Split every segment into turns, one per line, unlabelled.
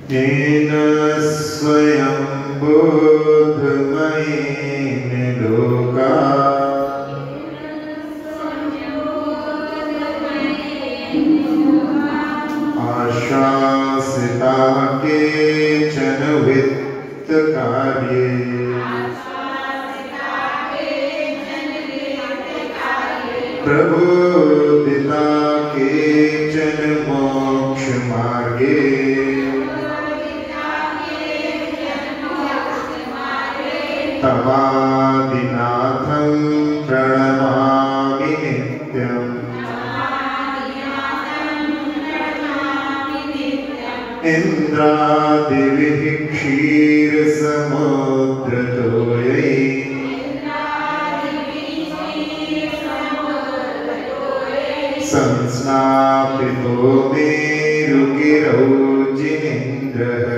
येन स्वयं बोधमयेन लोका आशासिता केचन वित्तकार्ये प्रबोधिता केचन मोक्षमार्गे तवादिनाथं प्रणमामि नित्यम् इन्द्रादिभिः क्षीरसमुद्रतोयै संस्नापितो मेरुगिरौ जिनेन्द्रः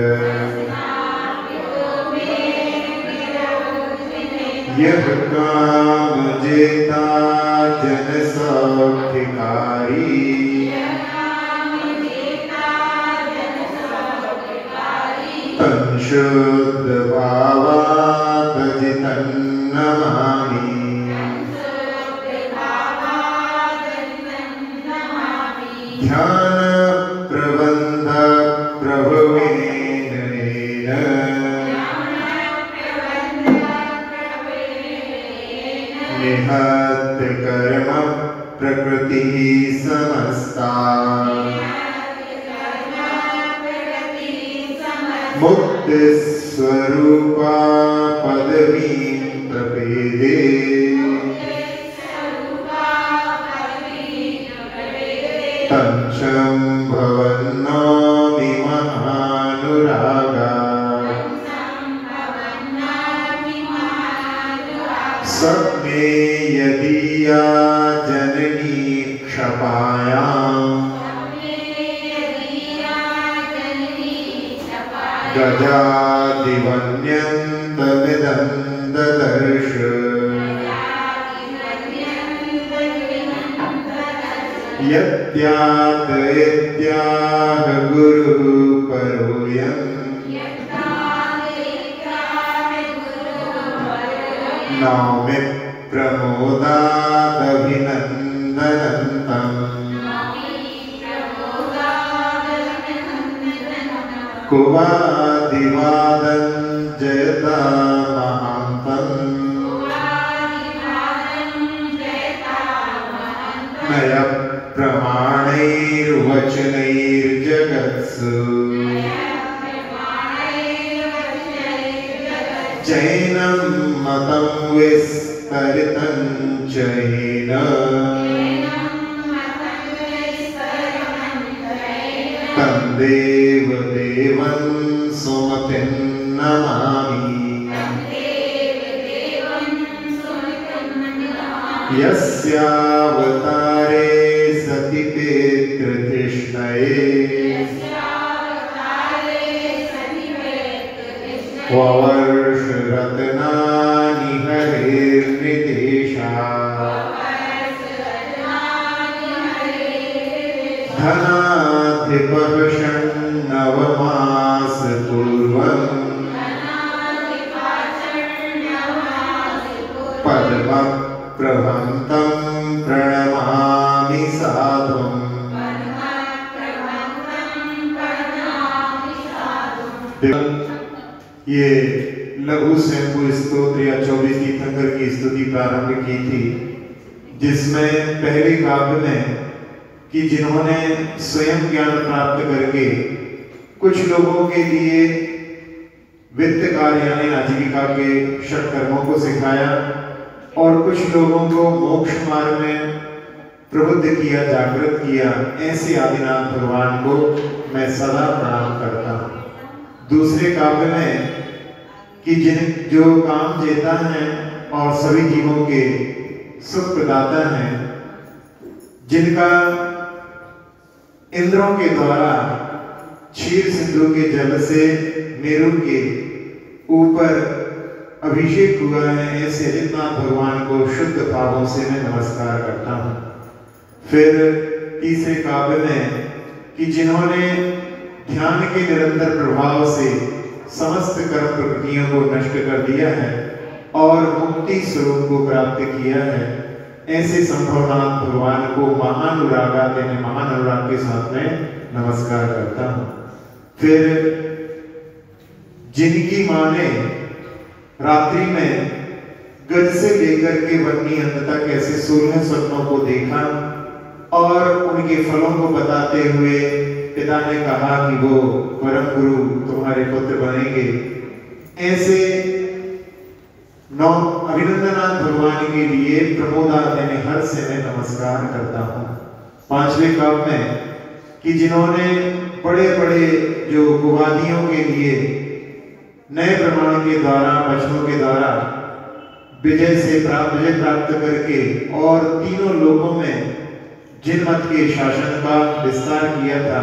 यः कामजेता जनसौख्यकारी तं शुद्धभावादजितं नमामि ध्यानप्रबन्ध प्रभवेन निहत्य कर्म प्रकृतिः समस्ता मुक्तिस्वरूपा पदवीं प्रपेदे तं शम्भवन्नोमि महानुरागा स्वप्ने यदीया जननी क्षपायाम् गजादिवन्यन्तमिदं ददर्श यत्यातयत्याह गुरुपरोऽयम् नौमि प्रमोदादभिनन्दनन्तम् कुवादिवादं जयता महान्तम् नय प्रमाणैर्वचनैर्जगत्सु जैनं मतं विस्तरितं च येन तं देवदेवं सुमतिं नमामि यस्यावतारे सति पितृतृष्णये ववर्षरत्नानि हरेर्निदेशा धनाधिपः षण्णवमासपूर्वम् पद्मप्रभन्तं प्रणमामि साधुम् ये लघु स्वयंभू स्तोत्र या 24 तीर्थंकर की स्तुति प्रारंभ की थी, जिसमें पहले काव्य में कि जिन्होंने स्वयं ज्ञान प्राप्त करके कुछ लोगों के लिए वित्त कार्य यानी आजीविका के षट कर्मों को सिखाया और कुछ लोगों को मोक्ष मार्ग में प्रबुद्ध किया, जागृत किया, ऐसे आदिनाथ भगवान को मैं सदा प्रणाम करता हूँ। दूसरे काव्य में कि जो काम जेता है और सभी जीवों के सुख प्रदाता हैं, जिनका इंद्रों के द्वारा क्षीर सिंधु के जल से मेरु के ऊपर अभिषेक हुआ है, ऐसे अजितनाथ भगवान को शुद्ध भावों से मैं नमस्कार करता हूँ। फिर तीसरे काव्य में कि जिन्होंने ध्यान के निरंतर प्रभाव से समस्त कर्म प्रकृतियों को नष्ट कर दिया है और मुक्ति स्वरूप को प्राप्त किया है, ऐसे संभवनाथ भगवान को महानुरागा यानी महानुराग के साथ में नमस्कार करता हूँ। फिर जिनकी माँ ने रात्रि में गज से लेकर के वन्नी अंत तक ऐसे 16 स्वप्नों को देखा और उनके फलों को बताते हुए पिता ने कहा कि वो परम गुरु तुम्हारे पुत्र बनेंगे, ऐसे 9 अभिनंदनाथ भगवान के लिए प्रमोदा यानी हर से मैं नमस्कार करता हूँ। पांचवें काव्य में कि जिन्होंने बड़े बड़े जो गुवादियों के लिए नए प्रमाण के द्वारा, वचनों के द्वारा विजय प्राप्त करके और तीनों लोकों में जिन मत के शासन का विस्तार किया था,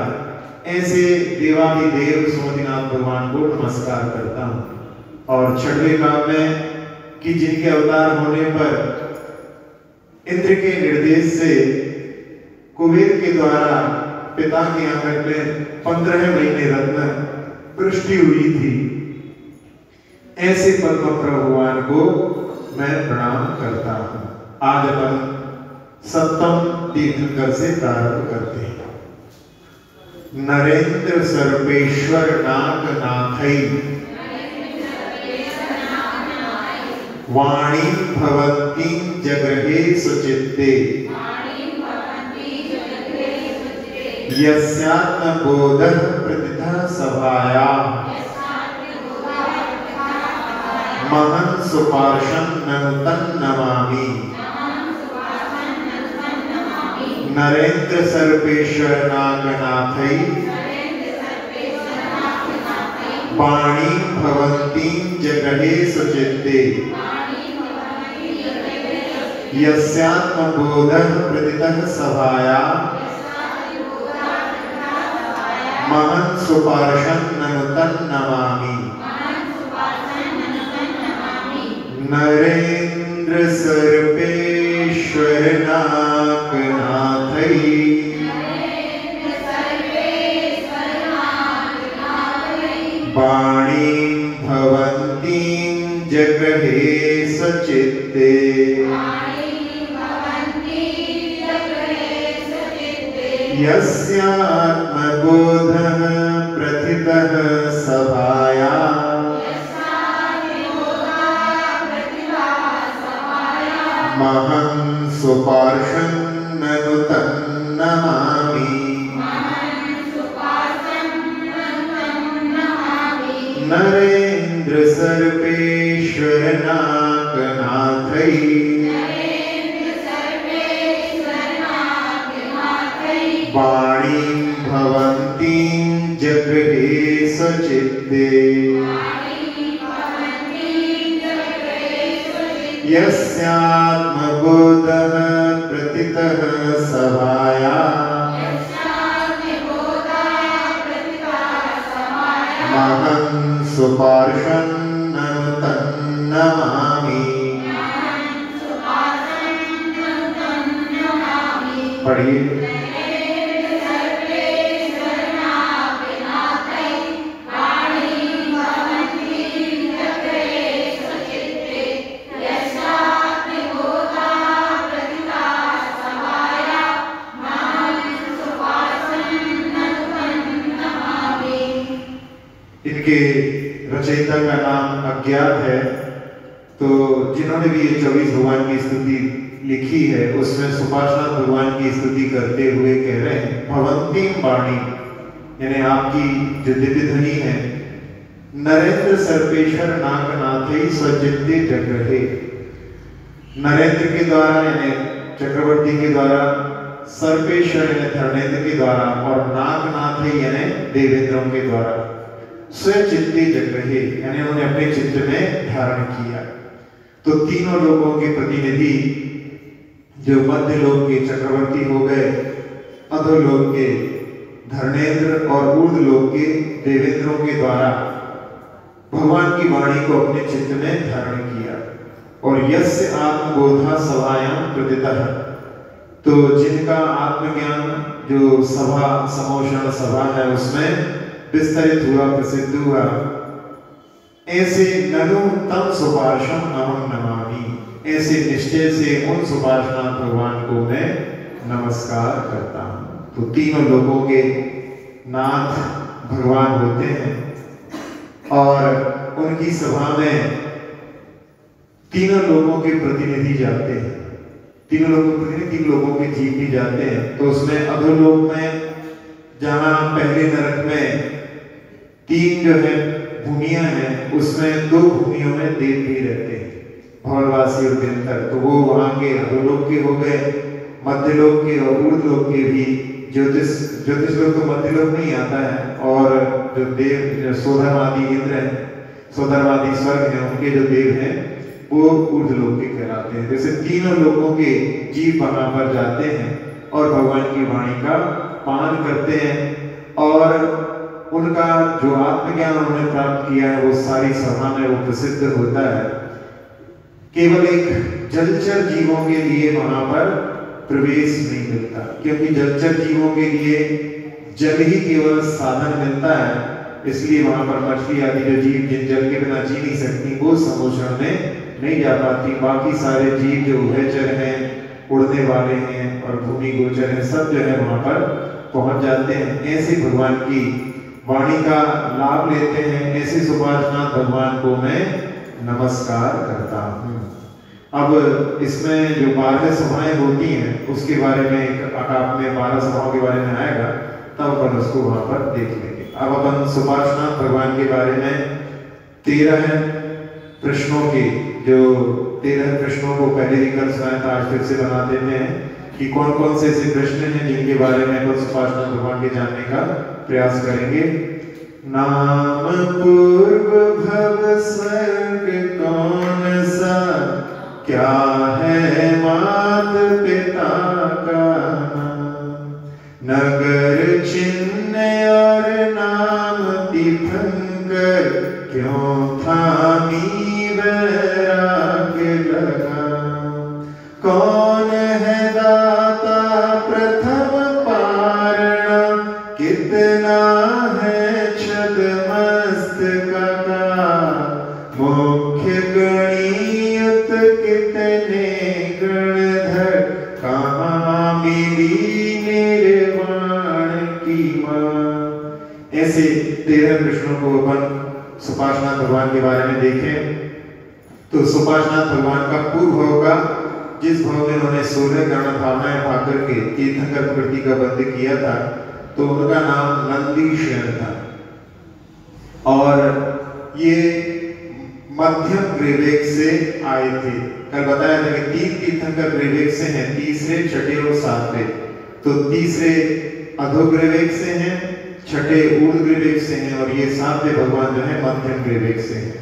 ऐसे देवादिदेव सुमतिनाथ भगवान को नमस्कार करता हूँ। और छठवें काव्य में कि जिनके अवतार होने पर इंद्र के निर्देश से कुबेर के द्वारा पिता के आंगन में 15 महीने रत्न वृष्टि हुई थी, ऐसे पद्म भगवान को मैं प्रणाम करता हूँ। आज अपन सप्तम तीर्थंकर से प्रारंभ करते हैं। नरेंद्र सर्वेश्वर नाग नाथई वाणी भवन्ति जगृहे सुचित्ते यस्यात्म बोधः प्रतितः सभायां महं सुपार्षं नमामि। नरेंद्र सर्वेश्वर नागनाथई वाणी भवन्ति जगृहे सुचित्ते यस्यात्मबोधः प्रतितः सभायां महं सुपार्षं नमामि। नरेंद्र सर्वेश्वर नागनाथई वाणी भवन्ति जगृहे सचित्ते यस्यात्मबोधः प्रथितः सभायां महं सुपार्षं नमामि। नरेंद्र सर्वेश्वर नागनाथई वाणी भवन्ति जगृहे सचित्ते यस्यात्मबोधः प्रतितः सभायां महं सुपार्षं नमामि। पढ़िए। इनके रचयिता का नाम अज्ञात है, तो जिन्होंने भी ये 24 भगवान की स्तुति लिखी है उसमें सुपार्षनाथ भगवान की स्तुति करते हुए कह रहे हैं भवन्ति वाणी, यानी आपकी जो दिव्य ध्वनि है, नरेंद्र सर्वेश्वर नागनाथई स्वचित्ते जगृहे, नरेंद्र के द्वारा यानी चक्रवर्ती के द्वारा, सर्पेश्वर यानी धर्मेंद्र के द्वारा और नागनाथ यानी देवेंद्रों के द्वारा स्वचित्ते जगृहे यानी उन्होंने अपने चित्त में धारण किया। तो तीनों लोगों के प्रतिनिधि जो मध्य लोक के चक्रवर्ती हो गए, अधोलोक के धर्मेंद्र और ऊर्ध्व लोक के देवेंद्रों के द्वारा भगवान की वाणी को अपने चित्त में धारण किया। और यस्य आत्मबोधा सभायां प्रतितः, तो जिनका आत्मज्ञान जो सभा समोषण सभा है उसमें विस्तरित हुआ, प्रसिद्ध हुआ, ऐसे ननु तम सुपार्षम अहम नमामि, ऐसे निश्चय से उन सुपार्षनाथ भगवान को मैं नमस्कार करता हूँ। तो तीनों लोगों के नाथ भगवान होते हैं और उनकी सभा में तीनों लोगों के प्रतिनिधि जाते हैं, तीनों लोगों के प्रतिनिधि, तीन लोगों के जीव भी जाते हैं। तो उसमें अधोलोक में जहाँ पहले नरक में तीन जो है भूमियां हैं, उसमें दो भूमियों में देव भी रहते हैं, भवनवासी और दिनकर, तो वो वहाँ के अधोलोक के हो गए, मध्यलोक के और ऊर्ध्वलोक के भी। ज्योतिष लोक तो मध्यलोक में ही आता है, और जो देव सोधरवादी इंद्र है, सोधरवादी स्वर्ग है, उनके जो देव हैं वो ऊर्ध्वलोक के कहलाते हैं। जैसे तीनों लोगों के जीव वहां पर जाते हैं और भगवान की वाणी का पान करते हैं, और उनका जो आत्मज्ञान उन्होंने प्राप्त किया है वो सारी सभा में वो प्रसिद्ध होता है। केवल एक जलचर जीवों के लिए वहां पर प्रवेश नहीं मिलता, क्योंकि जलचर जीवों के लिए जल ही केवल साधन मिलता है, इसलिए वहां पर मछली आदि जो जीव जिन जल के बिना जी नहीं सकती वो समोषण में नहीं जा पाती। बाकी सारे जीव जो उभयचर हैं, उड़ने वाले हैं और भूमि गोचर हैं, सब जो है वहां पर पहुंच जाते हैं। ऐसे भगवान की वाणी का लाभ लेते हैं, ऐसे सुपार्षनाथ भगवान को मैं नमस्कार करता हूँ। अब इसमें जो 12 सभाएं होती हैं उसके बारे में एक आकाप में 12 सभाओं के बारे में आएगा, तब अपन उसको वहां पर देख लेंगे। अब अपन सुपार्षनाथ भगवान के बारे में 13 प्रश्नों के, जो 13 प्रश्नों को पहले ही कल सुनाया था, आज फिर से बना देते हैं कि कौन कौन से ऐसे प्रश्न हैं जिनके बारे में अपन सुपार्षनाथ भगवान के जानने का प्रयास करेंगे। नाम पूर्व भव स्वर्ग कौन सा, क्या है मात पिता का नाम, नगर चिन्ह और नाम तीर्थंकर, क्यों थामी वैराग लगा, कौन है दाता प्रथम पारणा, कितना है छदमस्तक का, मुख्य गणियत कितने गणधर, कहाँ मिली निर्वाण की मां। ऐसे 13 प्रश्नों को अपन सुपार्षनाथ भगवान के बारे में देखें तो सुपार्षनाथ भगवान का पूर्व भाव का, जिस भाव में उन्होंने 16 गण भावनाएं पाकर के तीर्थंकर प्रकृति का बंध किया था, तो उनका नाम नंदीशयन था। और ये मध्यम ग्रेवेक से आए थे। कल बताया था कि 3 तीर्थंकर ग्रेवेक से हैं, तीसरे, छठे और सातवें। तो तीसरे अधोग्रेवेक से हैं, छठे ऊर्ध्व ग्रेवेक से हैं, और ये सातवें भगवान जो है मध्यम ग्रेवेक से हैं।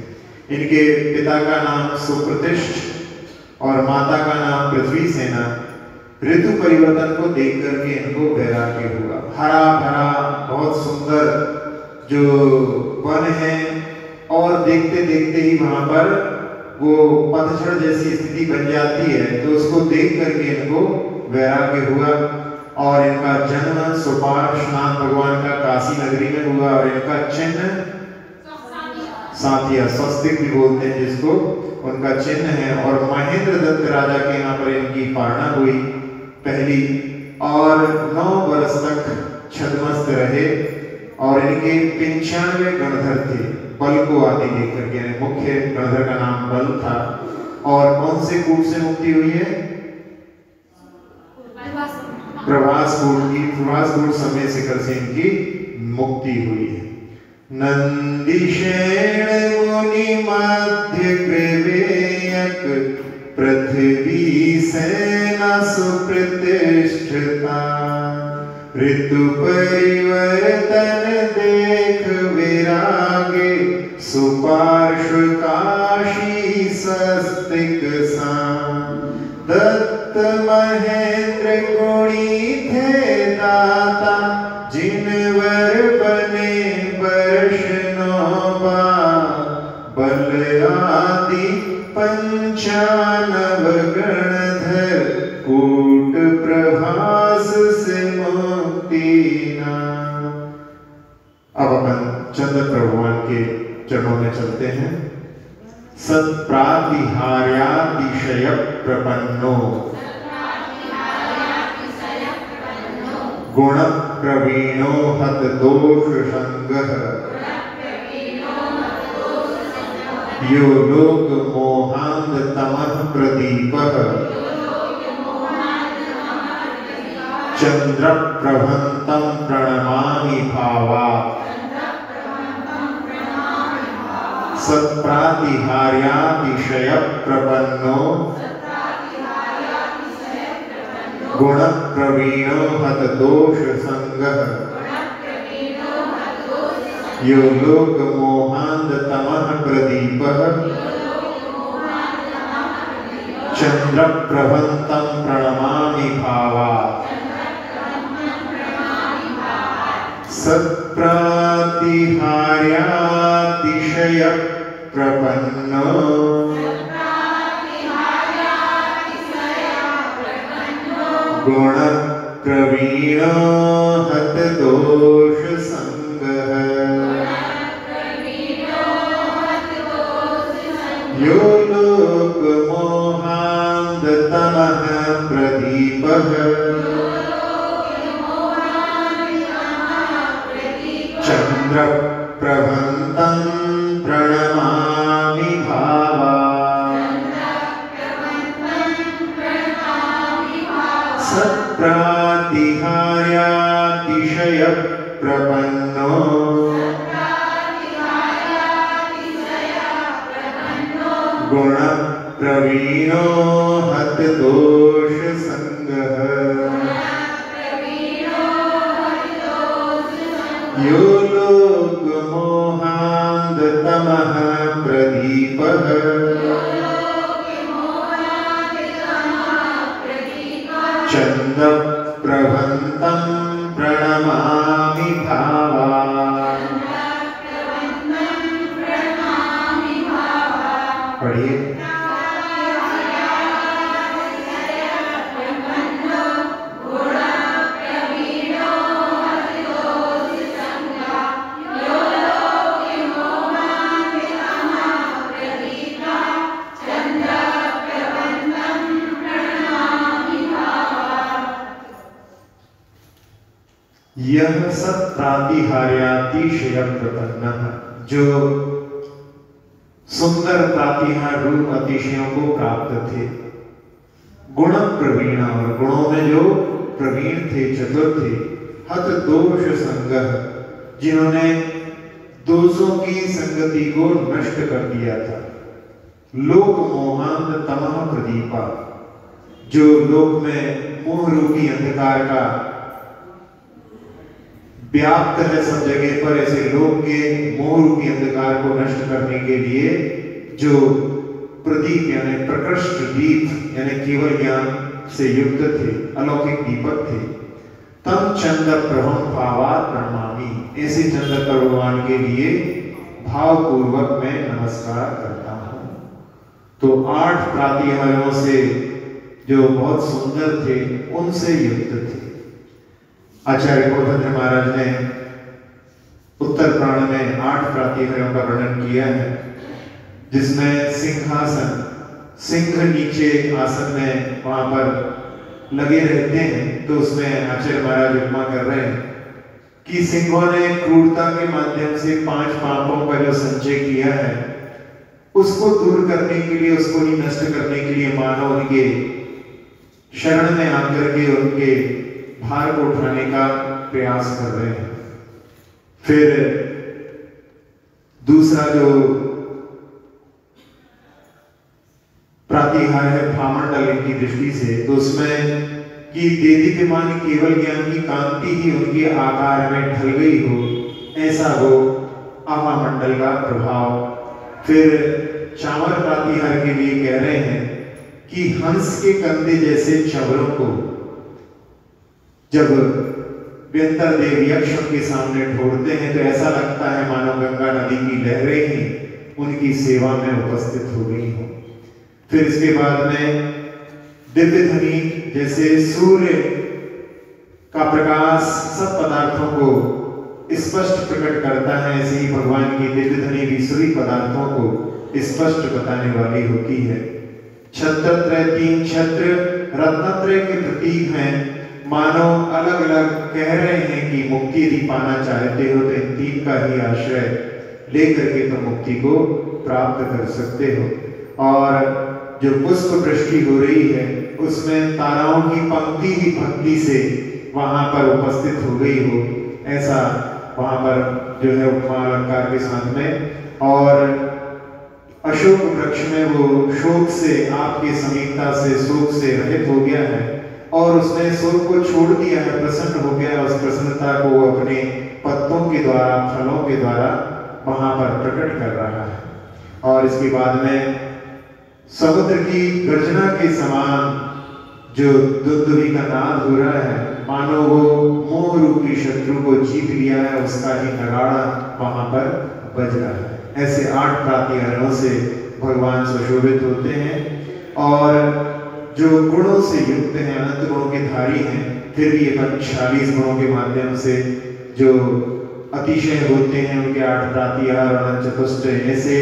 इनके पिता का नाम सुप्रतिष्ठ और माता का नाम पृथ्वी सेना। ऋतु परिवर्तन को देख करके इनको वैराग्य हुआ। हरा भरा बहुत सुंदर जो वन है, और देखते देखते ही वहां पर वो पतझड़ जैसी स्थिति बन जाती है, तो उसको देख करके इनको वैराग्य हुआ। और इनका जन्म सुपार्षनाथ भगवान का काशी नगरी में हुआ, और इनका चिन्ह साथिया, स्वस्तिक भी बोलते हैं जिसको, उनका चिन्ह है। और महेंद्र दत्त राजा के यहाँ पर इनकी पारणा हुई पहली, और 9 वर्ष तक छद्मस्त रहे। और इनके 95 गणधर थे, बल को आदि लेकर के। मुख्य गणधर का नाम बल था। और कौन से कूट से मुक्ति हुई है? प्रभास कूट की, प्रभास कूट समय शिखर से इनकी मुक्ति हुई है। नंदीशेण मुनि मध्य ग्रेवेयक, पृथ्वी सेना न सुप्रतिष्ठिता, ऋतु परिवर्तन देख विरागे, सुपार्श्व काशी सस्तिक सान। दत्त महेंद्र गुणी थे दाता, जिनवर बने वर्ष नौबा, बल आदि पंचानव गणधर, कूट प्रभास से मुक्ति नाम। अब अपन चंद्र भगवान के चरणों में चलते हैं। सत्प्रातिहार्यातिशय प्रपन्नो, गुण प्रवीणो हत दोष संगः, यो लोक मोहांध तमः प्रदीपः, चंद्र प्रभंतं प्रणमामि भावात्। सत्प्रातिहार्यातिशय प्रपन्नो, गुण प्रवीणो हत दोष संगः, यो लोक मोहांध तमः प्रदीपः, चंद्र प्रभंतं प्रणमामि भावात्। सत्प्रातिहार्यातिशय प्रपन्नो, गुण प्रवीणो हत दोष संगः, यो लोक मोहांध तमः प्रदीपः, चंद्र प्रभंतं प्रणमामि भावात्। सत्प्रातिहार्यातिशय प्रपन्नो, गुण प्रवीणो हत दोष संगः, यो लोक मोहांध तमः प्रदीपः, चंद्र प्रभंतं प्रणमामि भावात्। पढ़िए। यह सत्प्रातिहार्यातिशय प्रपन्नः, जो सुंदर प्रातिहार रूप अतिशयों को प्राप्त थे, गुण प्रवीण और गुणों में जो प्रवीण थे, चतुर थे, हत दोष संगः, जिन्होंने दोषों की संगति को नष्ट कर दिया था, लोक मोहांध तमः प्रदीपा, जो लोक में मोह रूपी अंधकार का व्याप्त है सब जगह पर, ऐसे लोक के मोह रूपी अंधकार को नष्ट करने के लिए जो प्रदीप यानी प्रकृष्ट दीप यानी केवल ज्ञान से युक्त थे, अलौकिक दीपक थे। तम चंद्र प्रभं भावात् प्रणमामि, ऐसे चंद्र भगवान के लिए भावपूर्वक मैं नमस्कार करता हूं। तो 8 प्रातिहार्यों से जो बहुत सुंदर थे, उनसे युक्त थे। आचार्य गौरभद्र महाराज ने उत्तर पुराण में 8 प्रातिहार्यों का वर्णन किया है, जिसमें सिंहासन, सिंह नीचे आसन में वहां पर लगे रहते हैं। तो उसमें आचार्य महाराज उपमा कर रहे हैं कि सिंहों ने क्रूरता के माध्यम से 5 पापों का जो संचय किया है, उसको दूर करने के लिए, उसको ही नष्ट करने के लिए मानव उनके शरण में आकर के उनके भार को उठाने का प्रयास कर रहे हैं। फिर दूसरा जो प्रातिहार है भामंडल इनकी दृष्टि से, तो उसमें कि देदीप्यमान केवल ज्ञान की कांति ही उनके आकार में ढल गई हो, ऐसा हो आभामंडल का प्रभाव। फिर चावर प्रातिहार के लिए कह रहे हैं कि हंस के कंधे जैसे चवरों को जब व्यंतर देव यक्ष उनके सामने ढोड़ते हैं तो ऐसा लगता है मानो गंगा नदी की लहरें ही उनकी सेवा में उपस्थित हो गई हो। फिर इसके बाद में दिव्य ध्वनि जैसे सूर्य का प्रकाश सब पदार्थों को स्पष्ट प्रकट करता है, ऐसे ही भगवान की दिव्य ध्वनि भी सभी पदार्थों को स्पष्ट बताने वाली होती है। छत्रत्रय, तीन छत्र रत्नत्रय के प्रतीक हैं, मानो अलग अलग कह रहे हैं कि मुक्ति यदि पाना चाहते हो तो इन तीन का ही आश्रय लेकर के तो मुक्ति को प्राप्त कर सकते हो। और जो पुष्प वृष्टि हो रही है उसमें ताराओं की पंक्ति ही भक्ति से वहां पर उपस्थित हो गई हो, ऐसा वहां पर जो है उपमा अलंकार के साथ में। और अशोक वृक्ष में वो शोक से, आपकी समीपता से, शोक से रहित हो गया है और उसने शोक को छोड़ दिया है, प्रसन्न हो गया। उस प्रसन्नता को वो अपने पत्तों के द्वारा, फलों के द्वारा वहां पर प्रकट कर रहा है। और इसके बाद में समुद्र की गर्जना के समान जो दुंदुभी का नाद हो रहा है, मानो वो मोह रूपी शत्रु को जीत लिया है, उसका ही नगाड़ा वहां पर बज रहा है। ऐसे 8 प्रातिहारों से भगवान सुशोभित होते हैं और जो गुणों से युक्त हैं, अनंत गुणों के धारी हैं, फिर भी ये 46 गुणों के माध्यम से जो अतिशय होते हैं उनके 8 प्रातिहार और चतुष्ट ऐसे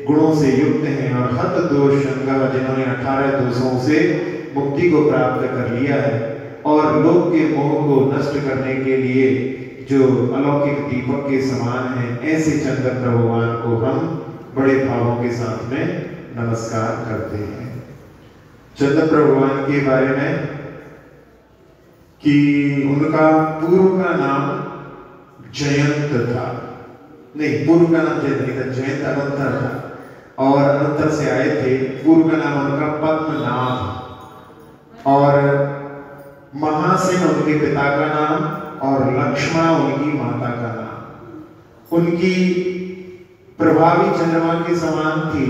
गुणों से युक्त हैं। और हत दोष संगह, जिन्होंने 18 दोषों से मुक्ति को प्राप्त कर लिया है और लोक के मोह को नष्ट करने के लिए जो अलौकिक दीपक के समान है, ऐसे चंद्र भगवान को हम बड़े भावों के साथ में नमस्कार करते हैं। चंद्र भगवान के बारे में कि उनका पूर्व का नाम जयंत था, नहीं पूर्व का नाम जयंत नहीं था, जयंत अनंतर था और अनंतर से आए थे। पूर्व का नाम उनका पद्मनाभ और महासेन उनके पिता का नाम और लक्ष्मणा उनकी माता का नाम। उनकी प्रभावी चंद्रमा के समान थी।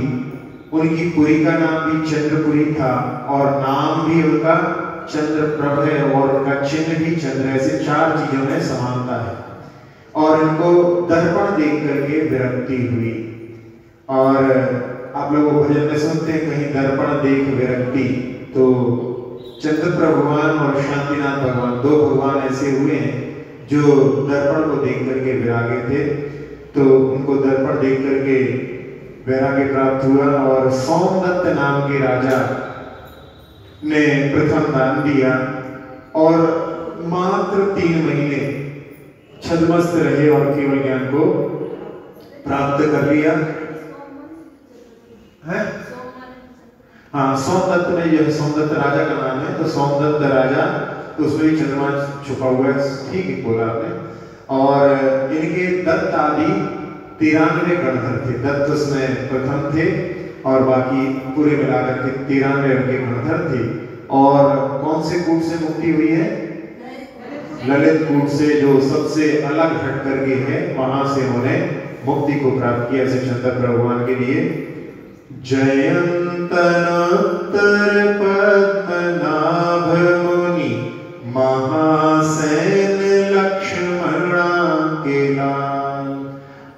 उनकी पुरी का नाम भी चंद्रपुरी था और नाम भी उनका चंद्रप्रभ है और उनका चिन्ह भी चंद्र। ऐसे 4 चीजों में समानता है। और इनको दर्पण देख करके विरक्ति हुई। और आप लोग भजन में सुनते हैं कहीं दर्पण देख विरक्ति, तो चंद्रप्रभ भगवान और शांतिनाथ भगवान 2 भगवान ऐसे हुए हैं जो दर्पण को देख करके विरागे थे। तो उनको दर्पण देख करके वैराग्य प्राप्त हुआ और सोमदत्त नाम के राजा ने प्रथम दान दिया और मात्र 3 महीने छद्मस्त रहे और केवल ज्ञान को प्राप्त कर लिया है। हाँ, सोमदत्त में, यह सोमदत्त राजा का नाम है, तो सोमदत्त राजा, तो उसमें भी चंद्रमा छुपा हुआ है, ठीक है बोला आपने। और इनके दत्त आदि 93 गणधर थे। दत्त उसमें प्रथम थे और बाकी पूरे मिलाकर के 93 उनके गणधर थे। और कौन से कूट से मुक्ति हुई है? ललित कूट से, जो सबसे अलग हट करके है, वहां से उन्होंने मुक्ति को प्राप्त किया। ऐसे चंद्र भगवान के लिए जयंतनोत्तर पद्मनाभ मुनि महासेन लक्ष्मणा के लाल,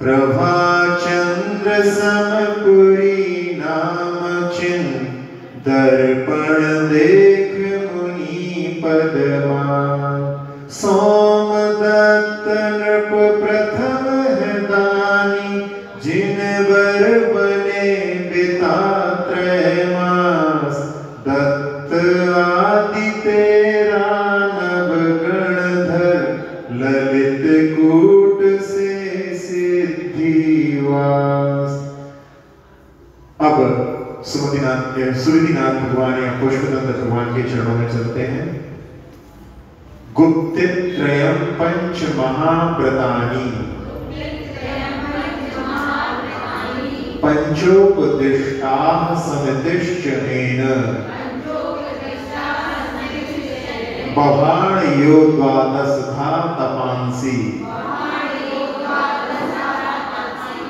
प्रभा चंद्र समपुरी नाम चिन्ह, दर्पण देख मुनि पदमान, सोमदत्त नृप प्रथम है दानी, जिन बर बने पिता त्रैमास, दत्त आदि तेरा नव गणधर, ललित कूट से सिद्धिवास। अब सुमतिनाथ भगवान या पुष्पदंत भगवान के चरणों में चलते हैं। गुप्तित्रयं पंच महाव्रतानि, पंचोपदिष्टाः समितिश्चनेन बभाणयो द्वादशधा तपांसि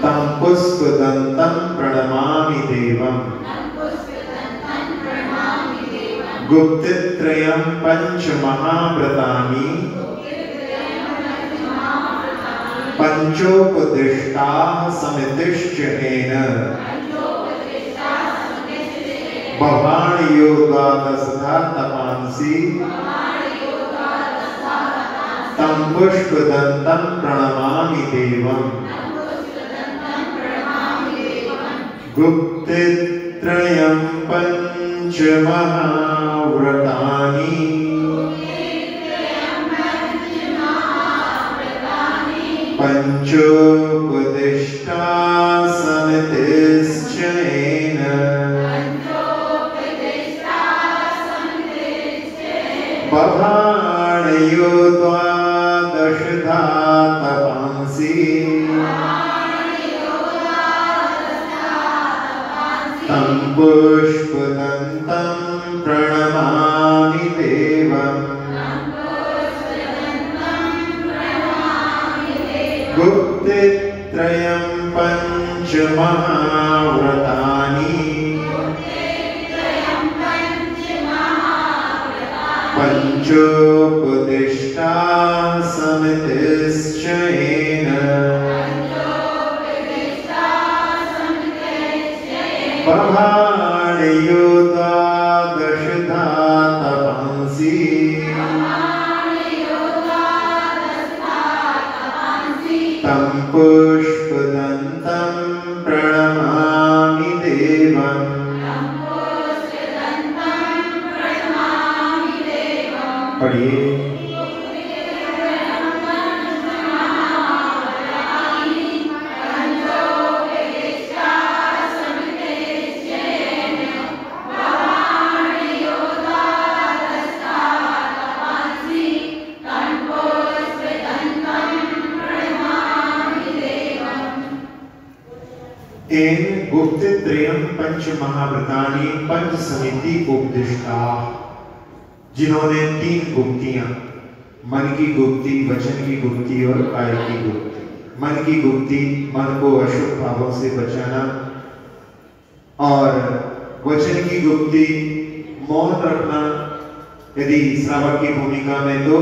तं पुष्पदन्तं प्रणमामि देवम् गुप्तित्रयं पंचमहाव्रतानि पंचोपदिष्टाः समितिश्चनेन बभाणयो द्वादशधा तपांसि तं पुष्पदन्तं प्रणमामि देवम् गुप्तित्रयं पंचमहाव्रतानि पंचोपदिष्टा समितिश्चनेन बभाणयो द्वादशधा तपांसि तं पुष्पदन्तं प्रणमामि देवम् गुप्तित्रयं पंचमहाव्रतानि पंचोपदिष्टा समितिश्चनेन बभाणयो द्वादशधा तपांसि तं पुष्पदन्तं प्रणमामि देवम् पढ़िए। एन गुप्तित्रयं पंचमहाव्रतानि पंच समिति उपदिष्टा, जिन्होंने तीन गुप्तियां, मन की गुप्ति, वचन की गुप्ति और काय की गुप्ति। मन की गुप्ति, मन को अशुभ भावों से बचाना, और वचन की गुप्ति, मौन रखना, यदि श्रावक की भूमिका में तो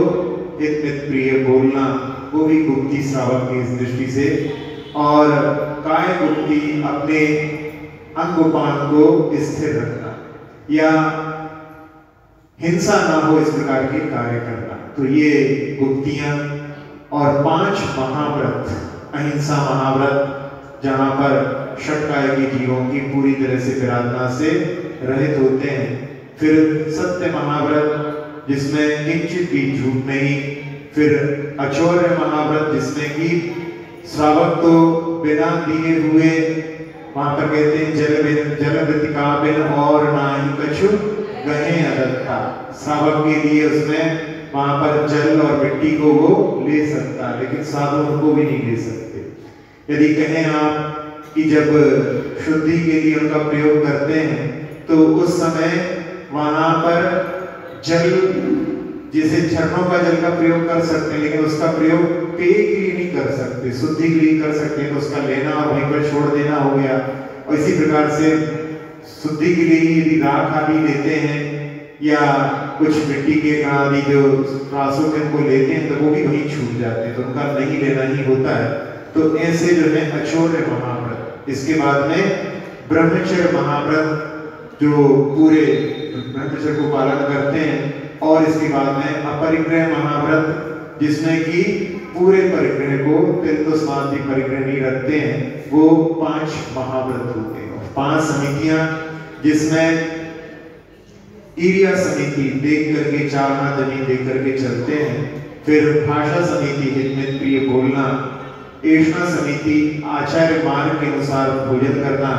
हित मित प्रिय बोलना, वो भी गुप्ति श्रावक की इस दृष्टि से। और काय गुप्ति, अपने अंगोपान को स्थिर रखना या हिंसा ना हो, इस प्रकार के कार्य करना। तो ये गुप्तियां। और 5 महाव्रत, अहिंसा महाव्रत, जहां पर षटकाय के जीवों की पूरी तरह से विराधना से रहित होते हैं। फिर सत्य महाव्रत, जिसमें किंचित भी झूठ नहीं। फिर अचौर्य महाव्रत, जिसमें कि श्रावक तो बिना दिए हुए, वहां पर कहते हैं जलवृतिका बिन और ना ही कछु गहे अदत्ता। श्रावक के लिए उसमें वहां पर जल और मिट्टी को वो ले सकता, लेकिन साधु उनको भी नहीं ले सकते। यदि कहें आप कि जब शुद्धि के लिए उनका प्रयोग करते हैं तो उस समय वहां पर जल, जैसे झरनों का जल का प्रयोग कर सकते हैं, लेकिन उसका प्रयोग पेय के लिए नहीं कर सकते, शुद्धि के लिए कर सकते हैं। तो उसका लेना और वहीं पर छोड़ देना हो गया। और इसी प्रकार से शुद्धि के लिए यदि राख आदि लेते हैं या कुछ मिट्टी के आदि जो प्रासों को लेते हैं, तो वो भी वहीं छूट जाते हैं, तो उनका नहीं लेना ही होता है। तो ऐसे जो है अचौर्य महाव्रत। इसके बाद में ब्रह्मचर्य महाव्रत, जो पूरे ब्रह्मचर्य को पालन करते हैं। और इसके बाद में अपरिग्रह महाव्रत, जिसमें कि पूरे परिग्रह को तीर्थस्नादि परिग्रह नहीं रखते हैं। वो 5 महाव्रत होते हैं। 5 समितियां, जिसमें ईरिया समिति देख करके, 4 हाथ जमीन देख करके चलते हैं। फिर भाषा समिति, हित मित प्रिय बोलना। ऐष्णा समिति, आचार्य मार्ग के अनुसार भोजन करना।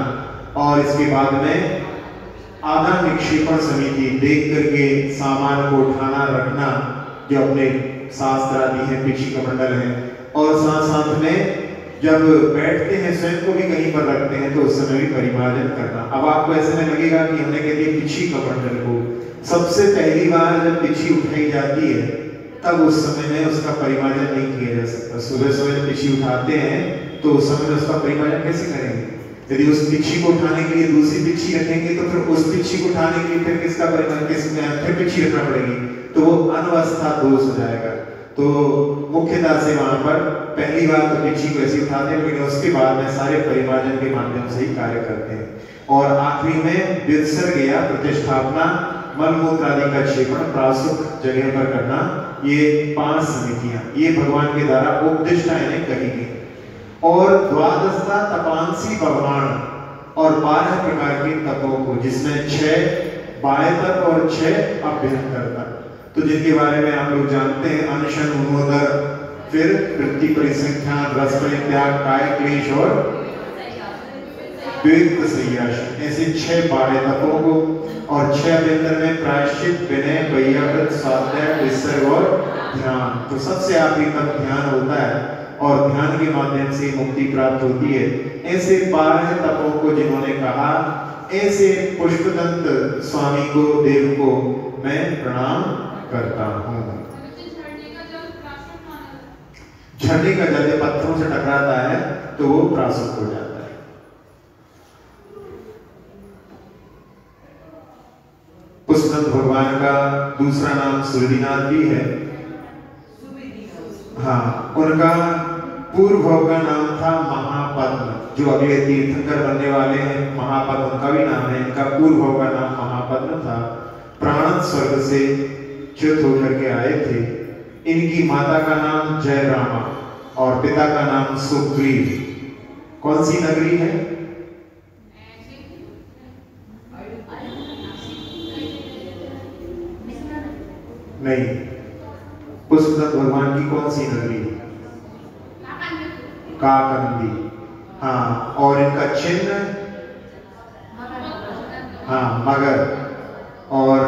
और इसके बाद में आदान निक्षेपण समिति, देख करके सामान को उठाना रखना, जो अपने शास्त्र आदि है, पीछी कमंडल है। और साथ साथ में जब बैठते हैं स्वयं को भी कहीं पर रखते हैं तो उस समय भी परिमार्जन करना। अब आपको ऐसे में लगेगा कि हमने कह दिया पिछी कमंडल को, सबसे पहली बार जब पिछी उठाई जाती है तब उस समय में उसका परिमार्जन नहीं किया जा सकता। सुबह सुबह जब पिछी उठाते हैं तो उस समय में उसका परिमार्जन कैसे करेंगे? यदि उस पिछी को उठाने के लिए दूसरी पिछी रखेंगे तो फिर उस पिछी को उठाने के लिए फिर किसका परिमार्जन, फिर पिछी रखना पड़ेगी, तो वो अनवस्था दोष हो जाएगा। तो मुख्यतः से वहां पर पहली बार तो पिछी को ऐसे उठाते हैं, लेकिन उसके बाद में सारे परिमार्जन के माध्यम से ही कार्य करते हैं। और आखिरी में विसर्गया प्रतिष्ठापना, मलमूत्र आदि का क्षेपण प्रासुक जगह पर करना, ये 5 समितियां ये भगवान के द्वारा उपदिष्टा इन्हें कही गई। और द्वादशता तपांसी भगवान और 12 प्रकार के तपों को, जिसमें 6 बाह्य तप और 6 अभ्यंतर तप, तो जिनके बारे में आप लोग जानते हैं, अनशन, उन्मोदर, फिर वृत्ति परिसंख्यान, रस परित्याग, काय क्लेश और द्वैत संयासन, ऐसे 6 बाह्य तपों को, और 6 अभ्यंतर में प्रायश्चित, विनय, वैयाकृत, स्वाध्याय, विसर्ग और ध्यान। तो सबसे आखिरी तक ध्यान होता है और ध्यान के माध्यम से मुक्ति प्राप्त होती है। ऐसे 12 तपों को जिन्होंने कहा, ऐसे पुष्पदंत स्वामी को, देव को मैं प्रणाम करता हूँ। झरने का जल पत्थरों से टकराता है तो वो प्रासुक हो जाता है। पुष्पदंत भगवान का दूसरा नाम सुरदिनाथ भी है। हाँ, उनका पूर्व भव का नाम था महापद्म, जो अगले तीर्थंकर बनने वाले हैं महापद्म उनका भी नाम है। इनका पूर्व भव का नाम महापद्म था। प्राणत स्वर्ग से च्युत होकर के आए थे। इनकी माता का नाम जयरामा और पिता का नाम सुग्रीव। कौन सी नगरी है? नहीं, पुष्पदंत भगवान की कौन सी नगरी है? काकंदी। हाँ, और इनका चिन्ह हाँ मगर, और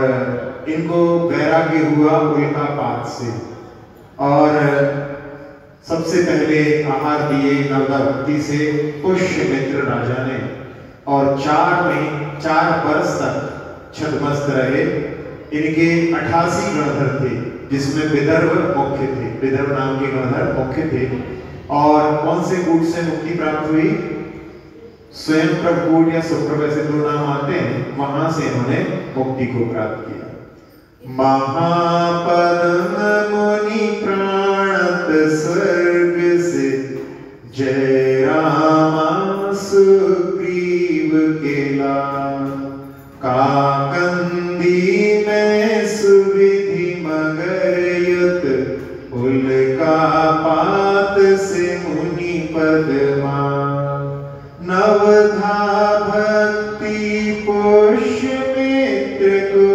इनको वैराग्य हुआ उल्कापात से, और सबसे पहले आहार दिए नर्मदा भक्ति से पुष्यमित्र राजा ने, और 4 वर्ष तक छद्मस्त रहे। इनके 88 गणधर थे, जिसमें विदर्भ मुख्य थे, विदर्भ नाम के गणधर मुख्य थे। और कौन से कूट से मुक्ति प्राप्त हुई? स्वयं प्रभ कूट या सुप्रभ, ऐसे 2 नाम आते हैं, वहां से इन्होंने मुक्ति को प्राप्त किया। महापद्म मुनि प्राणत स्वर्ग से, जयरामा सुग्रीव केला, काकंदी में सुविधि मगरयुत, उल्कापात से मुनि पद्मा, नवधा भक्ति पुष्यमित्र को,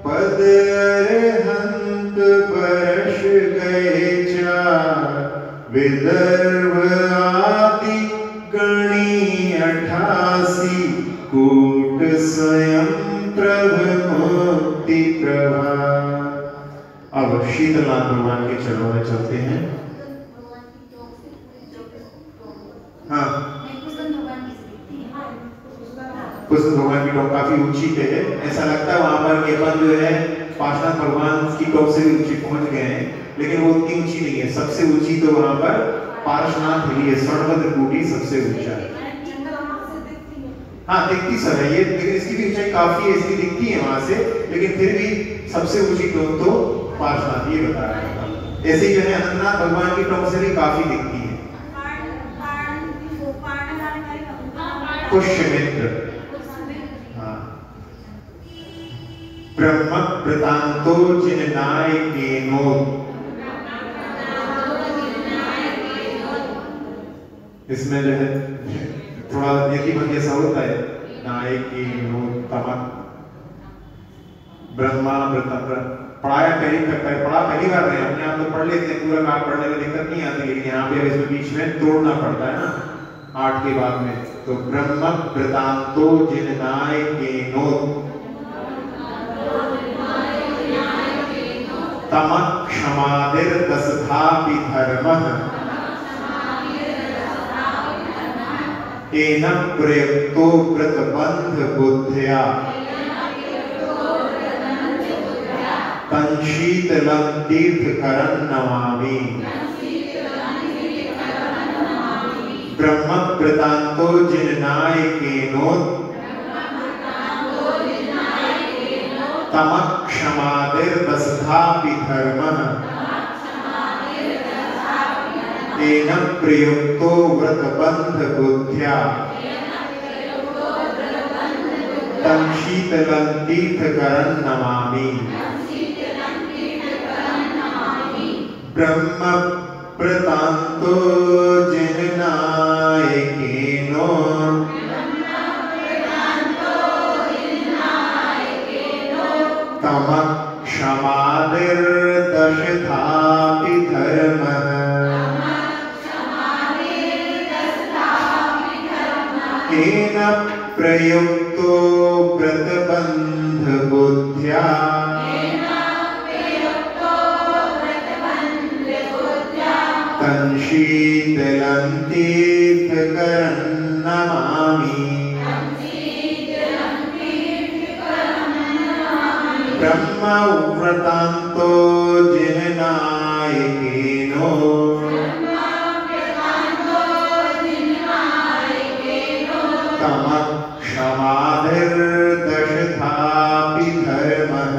पद अरहंत वर्ष गए 4, विदर्भ आदि गणी 88, कूट स्वयं प्रभ मुक्ति प्रभा। अब शीतलनाथ भगवान के चरणों में चलते हैं। हाँ, पुष्पदंत भगवान की टोक काफी ऊंची पे है। ऐसा लगता है वहां पर कि अपन जो है पार्श्वनाथ भगवान की टोक से भी ऊंची पहुंच गए हैं, लेकिन वो उतनी ऊंची नहीं है। सबसे ऊंची तो वहां पर पार्श्वनाथ ही है, स्वर्णभद्र कोटि सबसे ऊंचा है। हाँ, दिखती सब है ये, लेकिन इसकी भी ऊंचाई काफी है, इसकी दिखती है वहां से, लेकिन फिर भी सबसे ऊंची टोक तो पार्श्वनाथ, ये बता रहा है। ऐसे ही जो है अनंतनाथ भगवान की टोक से भी काफी दिखती है। पुष्यमित्र, हाँ, ब्रह्म वृतांतो जिननायकेनो, इसमें जो है थोड़ा यतिमत जैसा होता है, नायकेनो तमक, ब्रह्मा पढ़ाया पहली बार रहे, अपने आप तो पढ़ लेते हैं, पूरा काट पढ़ने में दिक्कत नहीं आती, लेकिन यहाँ पे इसमें बीच में तोड़ना पड़ता है ना 8 के बाद में। तो ब्रह्म वृतांतो जिननायकेनो, तमः क्षमादिर दशधापि धर्मः, एन प्रयुक्तो व्रतबंध बुद्ध्या तंशीतलं तीर्थकरं नमामि। ब्रह्मवृतान्तो जिननायकेनो तमक्षमादिर्दशधापि धर्मः तेन प्रयुक्तो व्रतबंध बुद्ध्या तं शीतलं तीर्थकरं नमामि। ब्रह्मवृतान्तो जिननायकेनो तमक्षमादिर्दशधापि धर्मः तेन प्रयुक्तो व्रतबंध बुद्ध्या तं शीतलं तीर्थकरं नमामि। ब्रह्मव्रतान्तो जिननायकेनो तमक्षमादिर्दशधापि धर्मः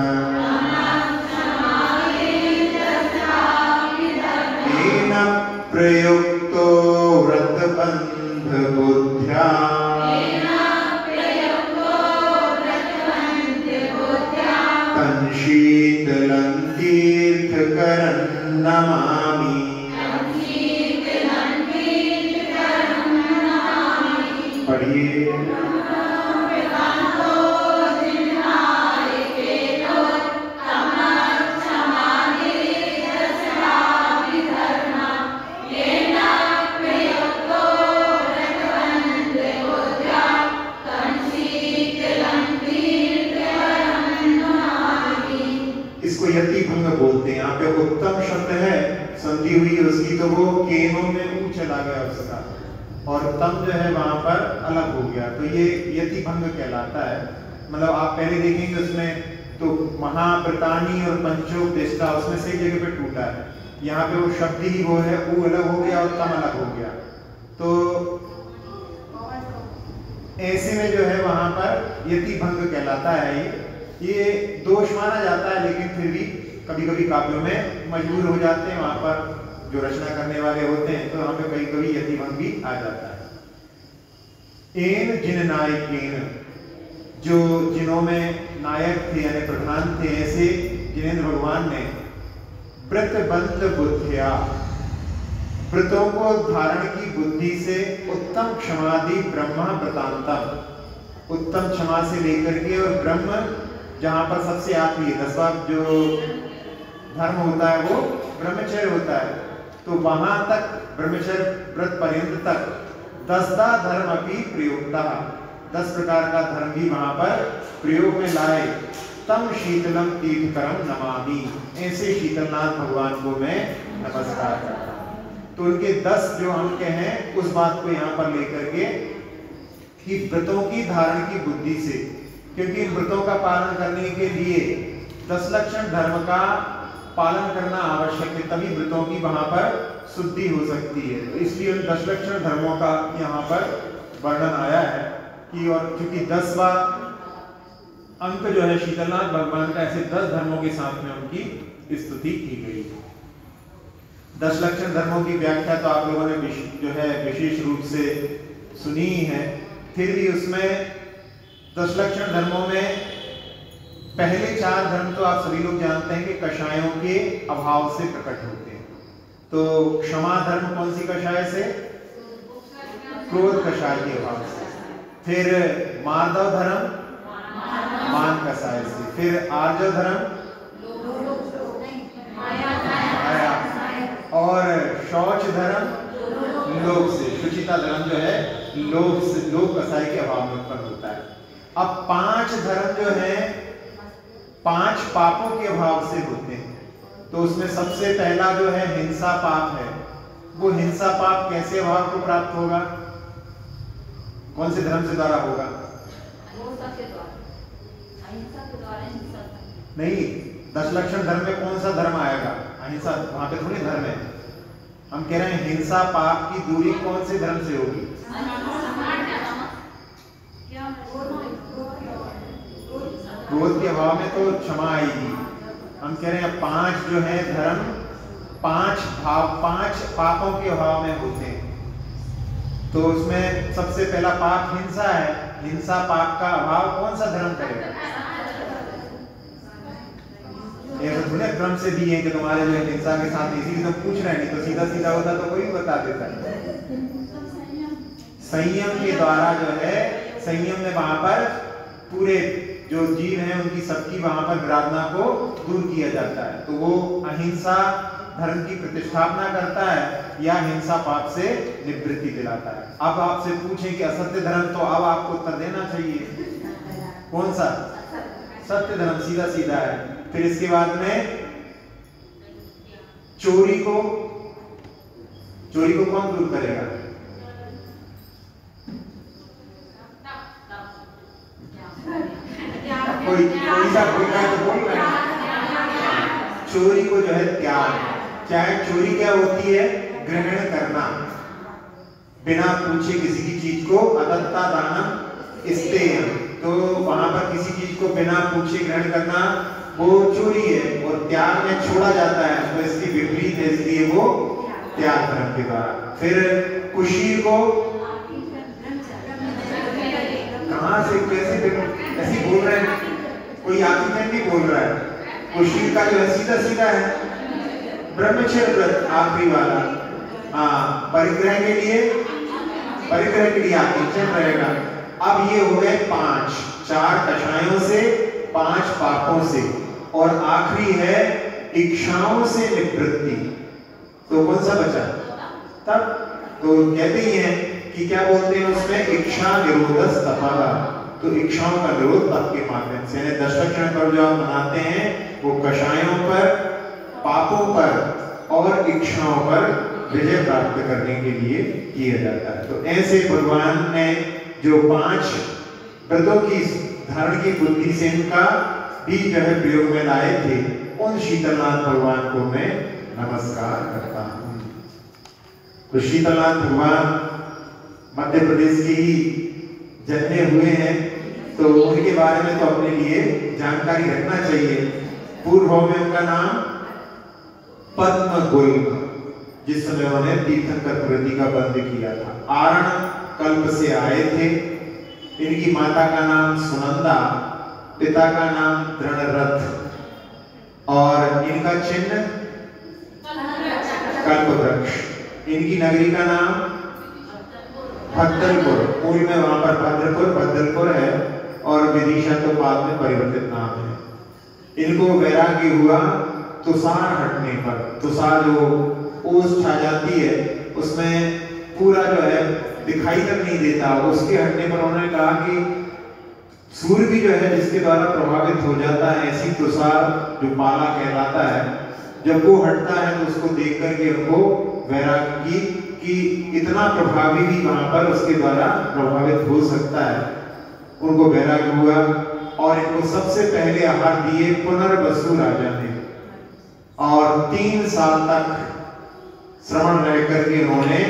तेन प्रयुक्तो व्रतबंध बुद्ध्या तं शीतलं तीर्थकरं नमामि। पढ़िए। इसको यति भंग बोलते हैं। यहाँ पे उत्तम शब्द है, संधि हुई उसकी, तो वो केनो में ऊ चला गया उसका, और तम जो है वहां पर अलग हो गया, तो ये यति भंग कहलाता है। मतलब आप पहले देखेंगे उसमें तो महाप्रतानी और पंचोपदेष्टा उसमें सही जगह पे टूटा है, यहाँ पे वो शब्द ही वो है, ऊ अलग हो गया और तम अलग हो गया। तो ऐसे में जो है वहां पर यति भंग कहलाता है। ये दोष माना जाता है, लेकिन फिर भी कभी कभी काव्यों में मजबूर हो जाते हैं, वहां पर जो रचना करने वाले होते हैं, तो वहां पे कभी कभी यति भंग भी आ जाता है। एन जिन नायकेन, जो जिनों में नायक थे यानी प्रधान थे, ऐसे जिनेंद्र भगवान ने व्रतबंध बुद्धिया, व्रतों को धारण की बुद्धि से उत्तम क्षमादि ब्रह्मा व्रतांतम, उत्तम क्षमा से लेकर के और ब्रह्म जहां पर सबसे आखिरी 10वां जो धर्म होता है वो ब्रह्मचर्य होता है, तो वहां तक ब्रह्मचर्य व्रत पर्यंत तक 10दा धर्म अभी प्रयोगता, 10 प्रकार का धर्म भी वहां पर प्रयोग में लाए। तम शीतलम तीर्थकरम नमामि, ऐसे शीतलनाथ भगवान को मैं नमस्कार करता हूं। तो उनके 10 जो अंक हैं उस बात को यहाँ पर लेकर के कि व्रतों की धारण की बुद्धि से, क्योंकि इन व्रतों का पालन करने के लिए 10 लक्षण धर्म का पालन करना आवश्यक है, तभी व्रतों की वहां पर शुद्धि हो सकती है। तो इसलिए उन 10 लक्षण धर्मों का यहाँ पर वर्णन आया है कि, और क्योंकि 10वां अंक जो है शीतलनाथ भगवान का, ऐसे 10 धर्मों के साथ में उनकी स्तुति की गई। 10 लक्षण धर्मों की व्याख्या तो आप लोगों ने जो है विशेष रूप से सुनी है। फिर भी उसमें 10 लक्षण धर्मों में पहले 4 धर्म तो आप सभी लोग जानते हैं कि कषायों के अभाव से प्रकट होते हैं। तो क्षमा धर्म कौन सी कषाय से? क्रोध कषाय के अभाव से। फिर मार्दव धर्म मान कषाय से। फिर आर्जव धर्म माया, और शौच धर्म लोभ से। शुचिता धर्म जो है लोभ से, लोभ कषाय के अभाव में उत्पन्न होता है। अब 5 धर्म जो है 5 पापों के अभाव से होते हैं। तो उसमें सबसे पहला जो है हिंसा पाप है। वो हिंसा पाप कैसे अभाव को प्राप्त होगा? कौन से धर्म से द्वारा होगा? नहीं, 10 लक्षण धर्म में कौन सा धर्म आएगा? अहिंसा। वहां पे थोड़ी धर्म है, हम कह रहे हैं हिंसा पाप की दूरी कौन से धर्म से होगी? क्रोध के अभाव में तो क्षमा आएगी। हम कह रहे हैं 5 जो है धर्म, 5 पापों के अभाव में होते हैं। तो उसमें सबसे पहला पाप हिंसा है। हिंसा पाप का अभाव कौन सा धर्म करेगा? ऐसा थोड़े क्रम से दिए कि तुम्हारे जो हिंसा के साथ इसी तो पूछ रहे, नहीं तो सीधा सीधा होता तो कोई भी बता देता है। संयम के द्वारा जो है, संयम में वहां पर पूरे जो जीव हैं उनकी सबकी वहां पर विराधना को दूर किया जाता है। तो वो अहिंसा धर्म की प्रतिष्ठापना करता है या हिंसा पाप से निवृत्ति दिलाता है। अब आपसे पूछें कि असत्य धर्म, तो अब आपको उत्तर देना चाहिए कौन सा? सत्य धर्म, सीधा सीधा है। फिर इसके बाद में चोरी को कौन दूर करेगा? कोई सा बोल रहा है तो बोल रहा है। चोरी को जो है त्याग। चाहे चोरी क्या होती है? ग्रहण करना, बिना पूछे किसी की चीज को। अदत्ता दानम इस्तेयम, तो वहां पर किसी चीज को बिना पूछे ग्रहण करना वो चोरी है। और त्याग में छोड़ा जाता है, तो इसकी विपरीत है, इसलिए वो त्याग धर्म के द्वारा। फिर कुशीर को कहां से कैसे बोल रहे हैं? कोई आतिथ्य नहीं बोल रहा है। कुशीर का जो है सीधा सीधा है ब्रह्मचर्य व्रत, आखिरी वाला। हाँ, परिग्रह के लिए आतिथ्य रहेगा। अब ये हो गए 5, 4 कषायों से, 5 पापों से, और आखिरी है इच्छाओं से निवृत्ति। तो कौन सा बचा? तब तो कहते ही हैं कि क्या बोलते हैं उसमें? इच्छा निरोधस तपः। तो इच्छाओं का निरोध तप के माध्यम से, 10 लक्षण पर जो आप मनाते हैं वो कषायों पर, पापों पर और इच्छाओं पर विजय प्राप्त करने के लिए किया जाता है। तो ऐसे भगवान ने जो 5 व्रतों की धारण की बुद्धि से इनका भी जो है प्रयोग में लाए थे, उन शीतलनाथ भगवान को मैं नमस्कार करता हूँ। तो शीतलनाथ भगवान मध्य प्रदेश के ही जन्मे हुए हैं, तो उनके बारे में तो अपने लिए जानकारी रखना चाहिए। पूर्व में उनका नाम पद्म गोल्म, जिस समय उन्होंने तीर्थंकर प्रवृत्ति का बंद किया था। आरण कल्प से आए थे। इनकी माता का नाम सुनंदा, पिता का नाम दृढ़रथ, और इनका चिन्ह कल्पवृक्ष। इनकी नगरी का नाम भद्रपुर। पूर्व में वहां पर भद्रपुर है, और विदिशा तो बाद में परिवर्तित नाम है। इनको वैराग्य हुआ तुषार हटने पर। तुषार जो ओस छा जाती है उसमें पूरा जो है दिखाई तक नहीं देता, उसके हटने पर उन्होंने कहा कि सूर्य भी जो है जिसके द्वारा प्रभावित हो जाता है, ऐसी तुषार जो पाला कहलाता है, जब वो हटता है तो उसको देख करके उनको वैराग्य की इतना प्रभावी भी वहां पर उसके द्वारा प्रभावित हो सकता है, उनको वैराग्य हुआ। और इनको सबसे पहले आहार दिए पुनर्वसु राजा ने, और 3 साल तक श्रवण रह करके उन्होंने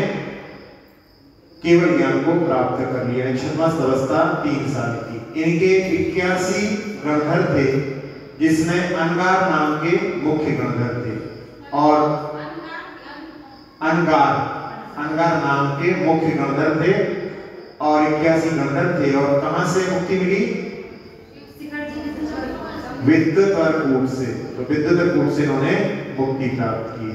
केवल ज्ञान को प्राप्त कर लिया। छद्मस्त अवस्था 3 साल की। इनके 81 गणधर थे, जिसमें अंगार नाम के मुख्य गणधर थे, और अंगार नाम के मुख्य गणधर थे, और 81 गणधर थे। और कहां से मुक्ति मिली? विद्युतरकूट से। तो विद्युतरकूट से इन्होंने मुक्ति प्राप्त की।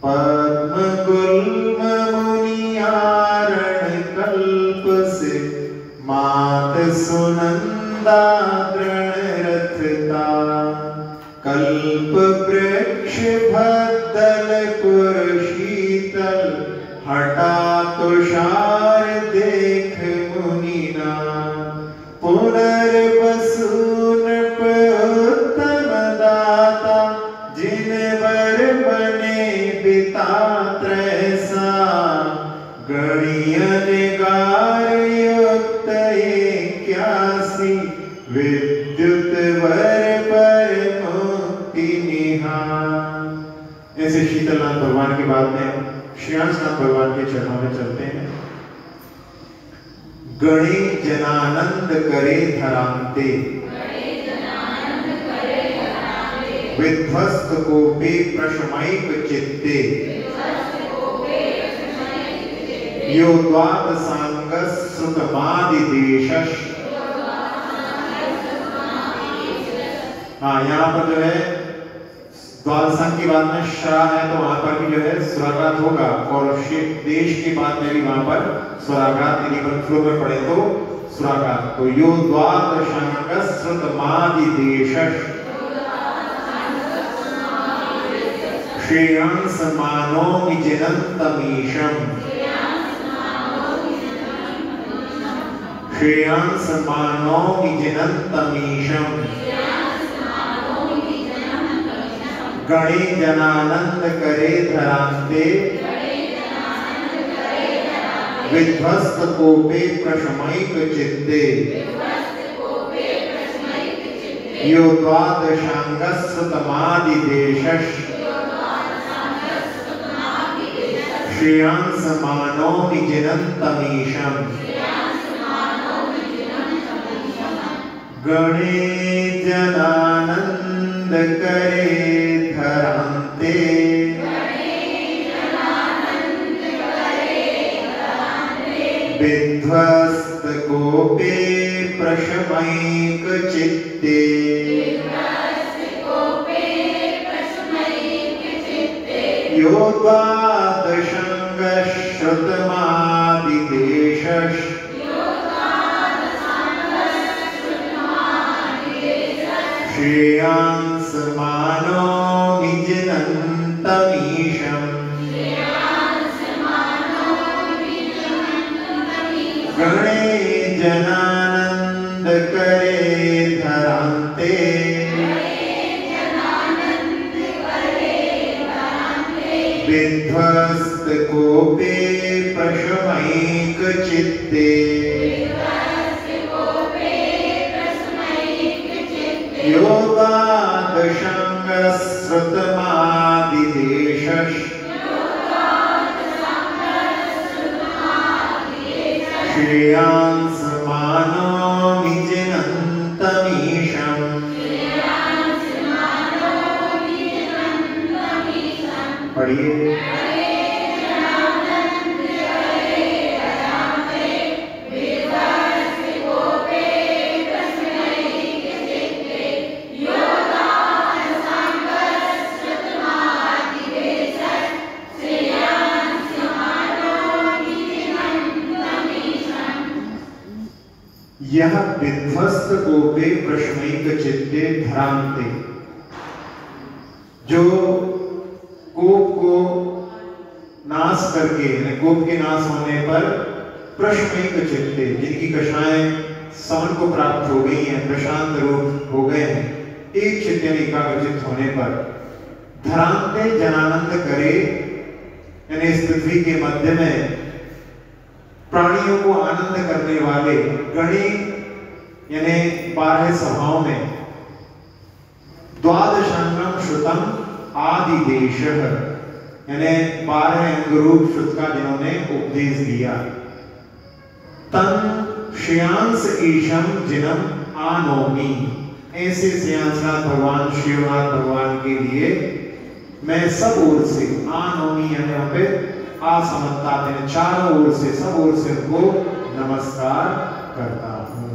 पद्म गुल्म मुनियारण कल्प से, मात सुनंदा दृढ़रथता, कल्प वृक्ष भद्दलपुर शीतल, हटा तुषार देख मुनिना, पुनर्वसून उत्तम दाता, जिन वर बने पिता त्रैसा, गणियन गार युक्त सत्यनाथ भगवान के बाद में श्रेयांसनाथ भगवान के चरणों में चलते हैं। गणे जनानंद करे धरांते, विध्वस्त कोपे प्रशमैक चित्ते, यो द्वादशांगस श्रुतमादिदेशश। हाँ, यहाँ पर जो है द्वादशांग की बात में श्रा है तो वहां पर भी जो है स्वराघात होगा, और देश की बात में भी वहां पर स्वराघात, यदि अपन फ्लो में पढ़े तो स्वराघात। तो यो द्वादशांगस श्रुतमादिदेशश, श्रेयांस मानो विजिनन्तमीशम्, श्रेयांस मानो विजिनन्तमीशम्, गणे जनानंद करे धरांते, विध्वस्त कोपे प्रशमैक चित्ते, यो द्वादशांगस श्रुतमादिदेशश, श्रेयांस मानो विजिनन्तमीशम्। गणे जनानंद करे धरांते, विध्वस्त कोपे प्रशमैक चित्ते, यो द्वादशांगस श्रुतमादिदेशश, श्रेयांस मानो विजिनन्तमीशम्। गणे जनानंद करे धरांते, विध्वस्त कोपे प्रशमैक चित्ते, यो द्वादशांगस श्रुतमादिदेशश, श्रेयांस मानो विजिनन्तमीशम्। पढ़िए। यह विध्वस्त कोपे प्रशमैक चित्ते धरांते, जो कोप को नाश करके, कोप के नाश होने पर प्रशमैक चित्ते, जिनकी कषाएं समन को प्राप्त हो गई हैं, प्रशांत रूप हो गए हैं, एक चित्ते में एकाग्रचित होने पर धरांते जनानंद करे, यानी इस पृथ्वी के मध्य में प्राणियों को आनंद करने वाले गणे, यानी 12 सभाओं में, द्वादशांगम श्रुतम आदिदेशः, यानी 12 अंगरूप श्रुत का जिन्होंने उपदेश दिया। तन श्रेयांस ईशम जिनम आनोमी, ऐसे श्रेयांसनाथ भगवान शिवनाथ भगवान के लिए मैं सब ओर से, आनोमी यानी यहाँ पे आसमता, चारों ओर से, सब ओर से उनको नमस्कार करता हूं।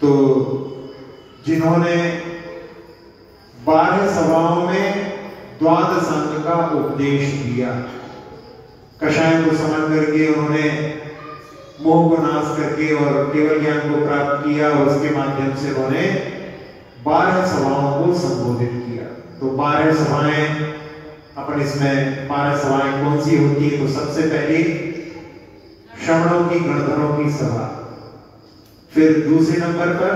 तो जिन्होंने 12 सभाओं में द्वादशांग का उपदेश दिया, कषाय को समझ करके उन्होंने मोह को नाश करके और केवल ज्ञान को प्राप्त किया, और उसके माध्यम से उन्होंने 12 सभाओं को संबोधित किया। तो 12 सभाएं अपन इसमें 12 सभाएं कौन सी होती है? तो सबसे पहले श्रवणों की, गणधरों की सभा, फिर दूसरे नंबर पर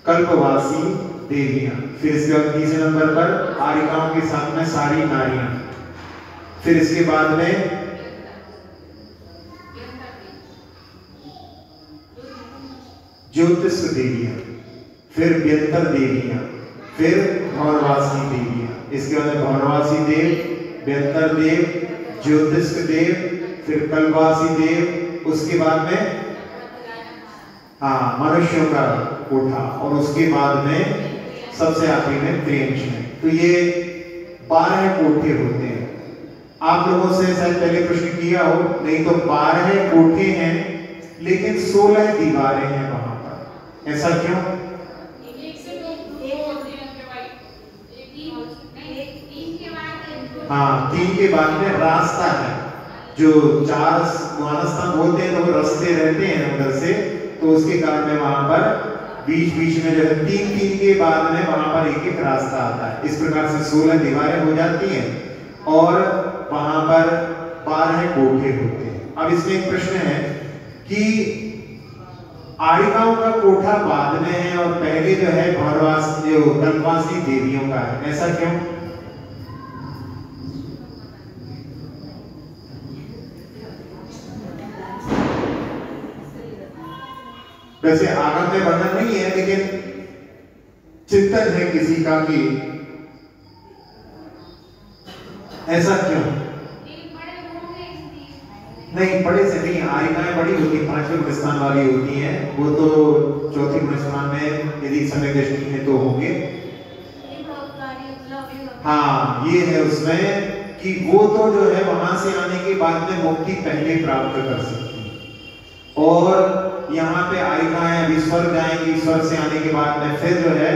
कल्पवासी देवियां, फिर इसके बाद तीसरे नंबर पर आरिकाओं के साथ में सारी नारियां, फिर इसके बाद में ज्योतिष देवियां, फिर व्यंतर देवियां, फिर भवनवासिनी देवियां, इसके बाद में भवनवासी देव, बेहतर देव, ज्योतिष्क देव, फिर कल्पवासी देव, उसके बाद में मनुष्यों का कोठा, और उसके बाद में सबसे आखिरी में त्रियंश में। तो ये 12 कोठे होते हैं। आप लोगों से शायद पहले प्रश्न किया हो, नहीं तो 12 कोठे हैं लेकिन 16 दीवारें हैं वहां पर। ऐसा क्यों? हाँ, 3 के बाद में रास्ता है। जो 4 स्तंभ होते हैं तो वो रास्ते रहते हैं उधर से, तो उसके कारण में वहां पर बीच बीच में जो है 3 के बाद में वहां पर एक एक रास्ता आता है। इस प्रकार से 16 दीवारें हो जाती हैं और वहां पर 12 कोठे होते हैं। अब इसमें एक प्रश्न है कि आरिकाओं का कोठा बाद में है और पहले जो है कल्पवासी देवियों का है, ऐसा क्यों? वैसे आगम में वर्णन नहीं है, लेकिन चिंतन है किसी का कि ऐसा क्यों? नहीं, बड़े से नहीं, आरिकाएं बड़ी होती, 5वें गुणस्थान वाली होती हैं, वो तो 4थे गुणस्थान में यदि समय दृष्टि है तो होंगे। हाँ, ये है उसमें कि वो तो जो है वहां से आने के बाद में मुक्ति पहले प्राप्त कर सकती है, और यहाँ पे आरिकाएं अभी स्वर्ग जाएंगी, स्वर्ग से आने के बाद में फिर जो है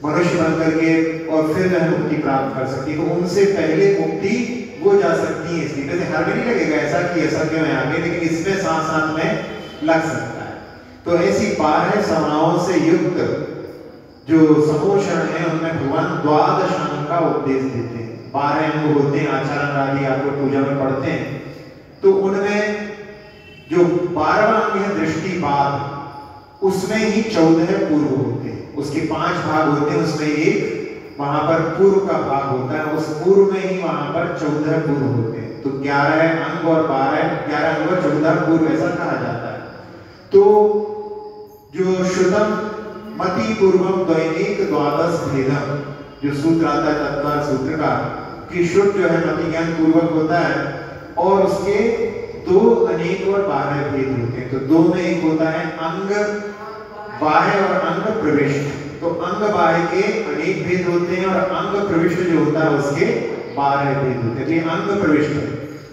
मनुष्य बन करके और फिर जो है मुक्ति प्राप्त कर सकती है। तो उनसे पहले मुक्ति वो जा सकती है। इसलिए वैसे हर में नहीं लगेगा ऐसा कि ऐसा क्यों है आगे, लेकिन इसमें साथ साथ में लग सकता है। तो ऐसी 12 सभाओं से युक्त जो समोषण है उनमें भगवान 12 अंग का उपदेश देते हैं। 12 अंग होते हैं, आचरण आदि आपको पूजा में पढ़ते हैं। तो उनमें जो 12वां अंग है दृष्टिपाद, उसमें ही 14 पूर्व होते हैं। उसके 5 भाग होते हैं, उसमें एक वहां पर पूर्व का भाग होता है, उस पूर्व में ही वहां पर 14 पूर्व होते हैं। तो 11 अंग और 11 अंग और 14 पूर्व ऐसा कहा जाता है। तो जो श्रुतम मति पूर्वम दैनिक द्वादश भेदम, जो सूत्र आता है तत्पर सूत्र का, कि शुद्ध जो है मति ज्ञान पूर्वक होता है और उसके 2 अनेक और 12 भेद होते हैं। तो 2 में एक होता है अंग बाह्य और अंग प्रविष्ट। तो अंग बाह्य के अनेक भेद होते हैं और अंग प्रविष्ट जो होता है उसके 12 भेद होते हैं। तो ये अंग प्रविष्ट है।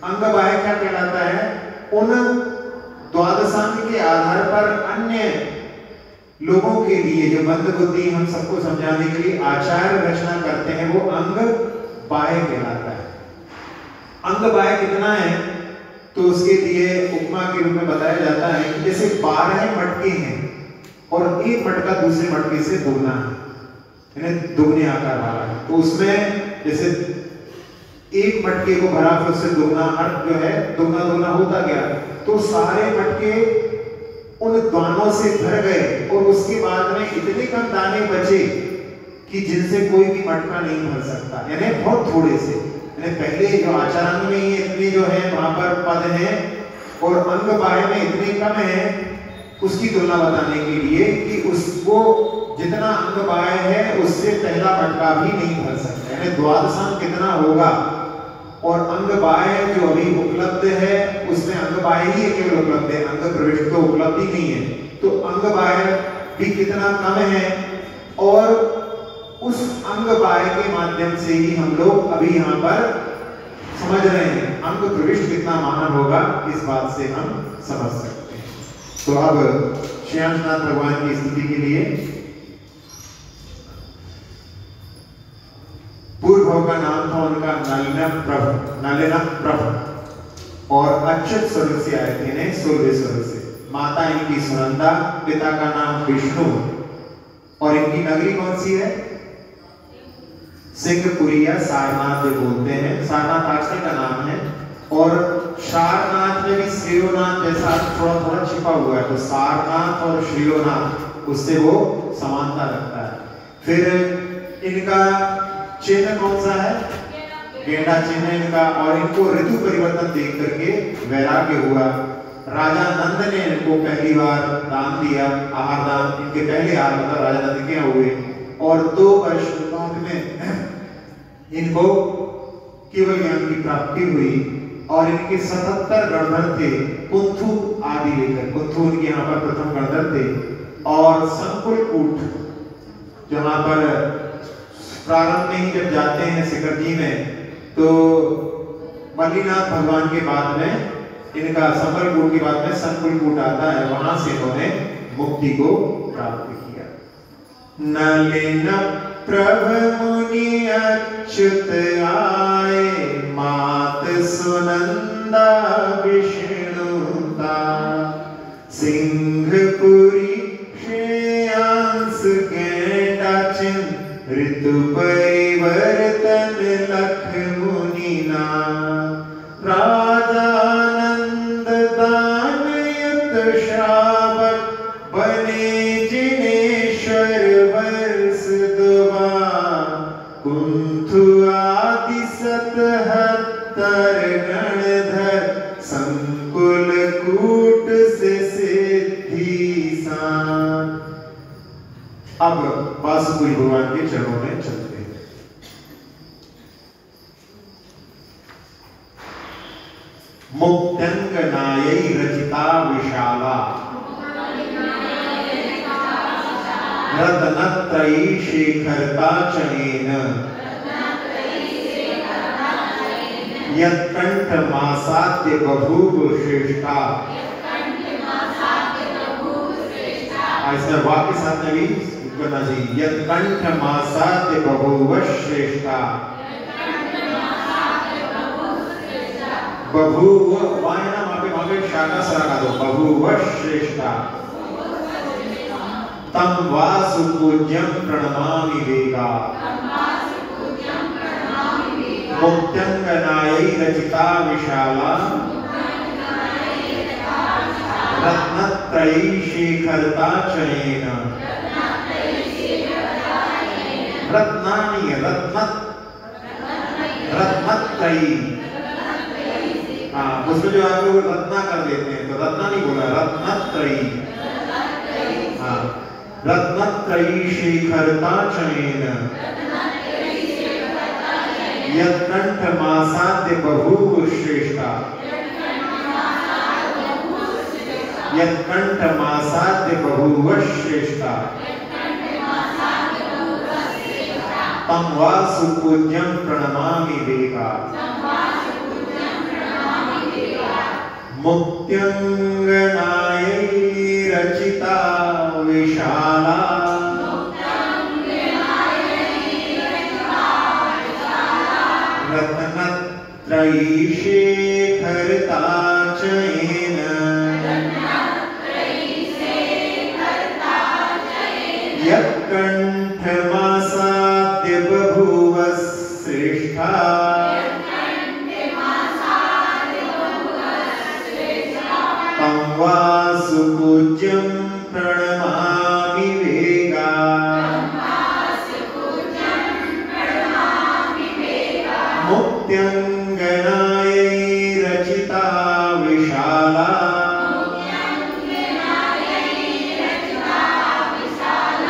अंग बाह्य क्या कहलाता है? उन द्वादशांग के आधार पर अन्य लोगों के लिए जो मंद बुद्धि हम सबको समझाने के लिए आचार रचना करते हैं, वो अंग बाह्य कहलाता है। अंग बाह्य कितना है? तो उसके लिए उपमा के रूप में बताया जाता है कि जैसे 12 मटके हैं और एक मटका दूसरे मटके से दोगुना है, यानी दोगुने आकार वाला है। तो उसमें जैसे एक मटके को भरा फिर उससे दोगुना अर्थ जो है दोगुना दोगुना होता गया, तो सारे मटके उन दानों से भर गए और उसके बाद में इतने कम दाने बचे कि जिनसे कोई भी मटका नहीं भर सकता, यानी बहुत थोड़े से। यानी पहले जो आचरण में ही इतने जो है वहां पर पद हैं और अंग बाह्य में इतने कम है, उसकी तुलना बताने के लिए कि उसको जितना अंग बाह्य है उससे पहला मटका भी नहीं भर सकता, यानी द्वादशांग कितना होगा। और अंग बाह्य जो अभी उपलब्ध है उसमें अंग बाह्य ही केवल उपलब्ध है, अंग प्रविष्ट तो उपलब्ध ही नहीं है। तो अंग बाह्य भी कितना कम है और उस अंग बाह्य के माध्यम से ही हम लोग अभी यहाँ पर समझ रहे हैं अंग प्रविष्ट कितना महान होगा, इस बात से हम समझ सकते हैं। तो अब श्यामनाथ भगवान की स्तुति के लिए पूर्व का नाम था उनका नलिना प्रभ और अच्युत स्वर्ग से आए थे, 16वें स्वर्ग से। माता इनकी सुनंदा, पिता का नाम विष्णु और इनकी नगरी कौन सी है? सिंहपुरी या सारनाथ जो बोलते हैं, सारनाथ आजकल का नाम है। और सारनाथ में भी श्रीलोनाथ जैसा थोड़ा थोड़ा छिपा हुआ है, तो सारनाथ और श्रीलोनाथ उससे वो समानता रखता है। फिर इनका चिन्ह कौन सा है? गेंडा चिन्ह इनका। और इनको ऋतु परिवर्तन देख करके वैराग्य हुआ। राजा नंद ने इनको पहली बार दान दिया, आहार दान। इनके पहले आहार मतलब राजा नंद के हुए और 2 वर्ष बाद में इनको केवल ज्ञान की प्राप्ति हुई और इनके 77 गणधर थे, कुंथु आदि लेकर। कुंथु उनके यहाँ पर प्रथम गणधर थे और संकुल कूट जहाँ पर प्रारंभ में ही जब जाते हैं शिखर जी में तो मल्लीनाथ भगवान के बाद में इनका संबलपुर के बाद में संकुल कूट आता है, वहां से इन्होंने मुक्ति को प्राप्त किया। नलिन प्रभ मुनि अच्युत आए, मात सुनंदा विष्णुता, सिंहपुरी श्रेयांस गैंडाचिन, ऋतु परिवर्तन लख मुनिना, राजानंद दानयत श्रावक, बने जिनेश्वर वर्ष दुआ, कुंथु आदि 77 गणधर, संकुल कूट से सिद्धि सान। अब वासुदेव भगवान के चरणों में चलते हैं। मुक्त्यंगनायै रचिता विशाला, रत्नत्रयी शेखरता चनेन, यत्कंठ मासाद्य बभूव श्रेष्ठा। ऐसा वाक्य साथ में भी करना चाहिए। यत्कंठ मासाद्य बभूव श्रेष्ठा, बभूव वायना वहां पे शाखा सरा दो, बभूव श्रेष्ठा, तम वासुपूज्यं प्रणमामि वेगा, मुक्त्यंगनायै रचिता विशाला, रत्नत्रयी शेखरता चनेन, रत्नानि रत्नत्रयी। हाँ, उसमें जो आप लोग रत्ना कर देते हैं तो रत्ना नहीं बोला, रत्नत्रयी। हाँ, रत्नत्रयी शेखरता चनेन, यत्कंठ मासाद्य बभूव श्रेष्ठा, यत्कंठ मासाद्य बभूव श्रेष्ठा, तम वासुपूज्यं प्रणमामि वेगा, मुक्त्यंगनायै रचिता विशाला, रत्नत्रयी शेखरता चनेन, यत्कंठ मासाद्य बभूव श्रेष्ठा, तं वासुपूज्यं प्रणमामि वेगा, मुक्त्यंगनायै रचिता विशाला,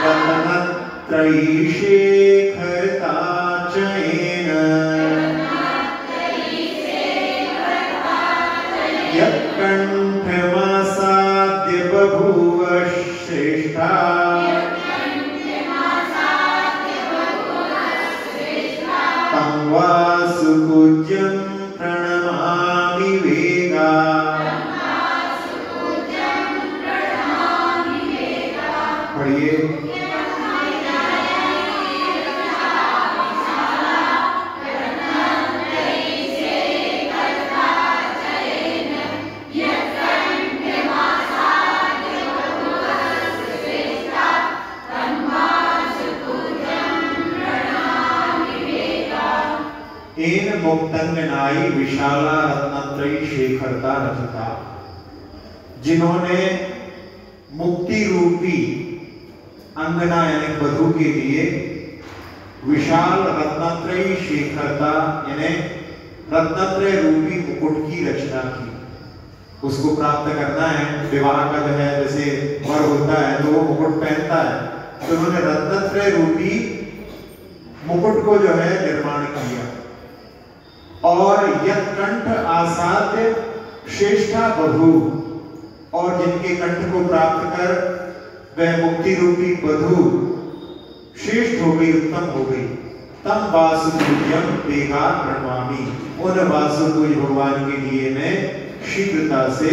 रत्नत्रयी शेखरता चनेन, यत्कंठ मासाद्य बभूव श्रेष्ठा, तं वासुपूज्यं प्रणमामि वेगा, पढ़िए। एन मुक्तंगनाई विशाला रत्नत्रयी शेखरता रचिता, जिन्होंने मुक्ति रूपी अंगना यानी वधू के लिए विशाल रत्नत्रयी शेखरता यानी रत्नत्रय रूपी मुकुट की रचना की। उसको प्राप्त करना है, विवाह का जो है जैसे वर होता है तो वो मुकुट पहनता है, तो उन्होंने रत्नत्रय रूपी मुकुट को जो है निर्माण किया, और यत्कंठ आसाद्य श्रेष्ठा बभू, और जिनके कंठ को प्राप्त कर वह मुक्ति रूपी बधू श्रेष्ठ हो गई, उत्तम हो गई। तम वासुपूज्यम वेगा प्रणमामि, उन वासुपूज भगवान के लिए मैं शीघ्रता से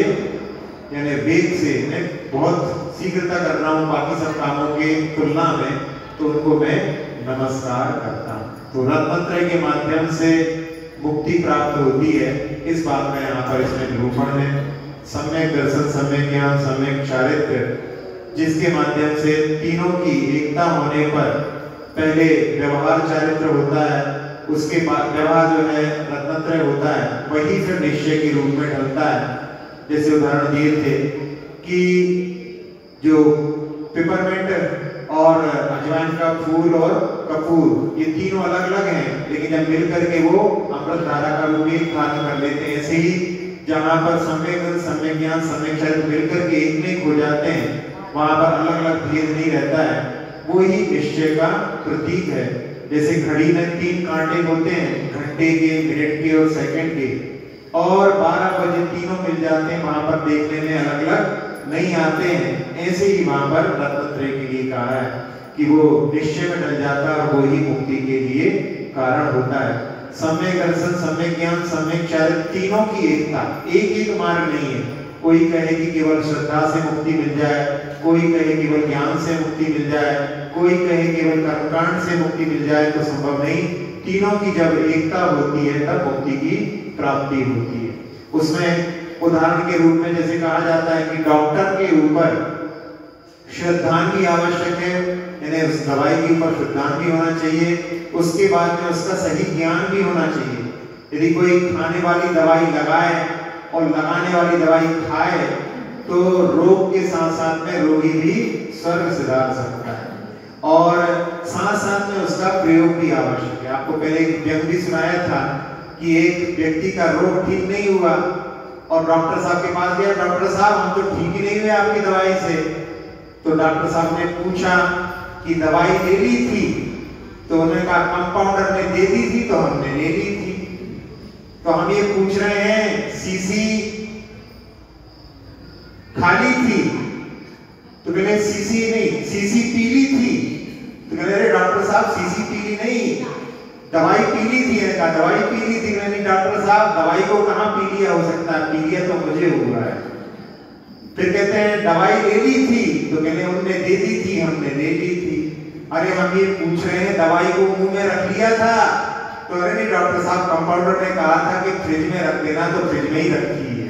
यानी वेग से, मैं बहुत शीघ्रता कर रहा हूँ बाकी सब कामों के तुलना में, तो उनको मैं नमस्कार करता हूँ। तो रत्नत्रय के माध्यम से मुक्ति प्राप्त होती है, इस बात का यहाँ पर इसमें निरूपण है। सम्यक दर्शन, सम्यक ज्ञान, सम्यक चारित्र्य, जिसके माध्यम से तीनों की एकता होने पर पहले व्यवहार चारित्र होता है, उसके बाद व्यवहार जो है रत्नत्रय होता है, वही फिर निश्चय के रूप में ढलता है। जैसे उदाहरण दिए थे कि जो पिपरमेंट और अजवाइन का फूल और कपूर, ये तीनों अलग अलग हैं, लेकिन जब मिलकर के वो अमृत धारा का रूप एक धारण कर लेते हैं। ऐसे ही जहाँ पर सम्यक सम्यक ज्ञान, सम्यक चारित्र मिलकर के एक में एक हो जाते हैं, वहां पर अलग अलग भेद नहीं रहता है, वो ही निश्चय का प्रतीक है। जैसे घड़ी में 3 कांटे होते हैं, घंटे के, मिनट के और सेकंड के, और 12 बजे तीनों मिल जाते हैं, वहां पर देखने में अलग अलग नहीं आते हैं। ऐसे ही वहां पर रत्नत्रय के लिए कहा है कि वो निश्चय में ढल जाता है और वो ही मुक्ति के लिए कारण होता है। सम्यक दर्शन, सम्यक ज्ञान, सम्यक चारित्र, तीनों की एकता, एक एक मार्ग नहीं है। कोई कहे कि केवल श्रद्धा से मुक्ति मिल जाए, कोई कहे केवल ज्ञान से मुक्ति मिल जाए, कोई कहे केवल कर्मकांड से मुक्ति मिल जाए, तो संभव नहीं। तीनों की जब एकता होती है तब मुक्ति की प्राप्ति होती है। उसमें उदाहरण के रूप में जैसे कहा जाता है कि डॉक्टर के ऊपर श्रद्धांजलि आवश्यक है, यानी उस दवाई के ऊपर श्रद्धांजलि होना चाहिए, उसके बाद में उसका सही ज्ञान भी होना चाहिए। यदि कोई खाने वाली दवाई लगाए और लगाने वाली दवाई खाए तो रोग के साथ साथ में रोगी भी स्वर्ग सिधार सकता है, और साथ साथ में उसका प्रयोग भी आवश्यक है। आपको पहले एक व्यंग भी सुनाया था कि एक व्यक्ति का रोग ठीक नहीं हुआ और डॉक्टर साहब के पास गया, डॉक्टर साहब हम तो ठीक ही नहीं हुए आपकी दवाई से। तो डॉक्टर साहब ने पूछा कि दवाई ले ली थी, तो उन्होंने कहा कंपाउंडर ने दे दी थी तो हमने ले ली थी। तो हम ये पूछ रहे हैं सीसी खाली थी, तो कहले सीसी नहीं, सीसी पीली थी। तो कहले अरे डॉक्टर साहब सीसी पीली नहीं, दवाई पीली थी। मैंने कहा दवाई पीली थी, नहीं डॉक्टर साहब दवाई को कहाँ पी लिया हो सकता है, पी लिया तो मुझे हुआ है। फिर कहते हैं दवाई ले ली थी, तो कहले उनने दे दी थी, हमने ले ली थी। अरे हम ये पूछ रहे हैं दवाई को मुंह में रख लिया था, तो अरे नहीं डॉक्टर साहब कंपाउंडर ने कहा था कि फ्रिज में रख देना, तो फ्रिज में ही रखी है,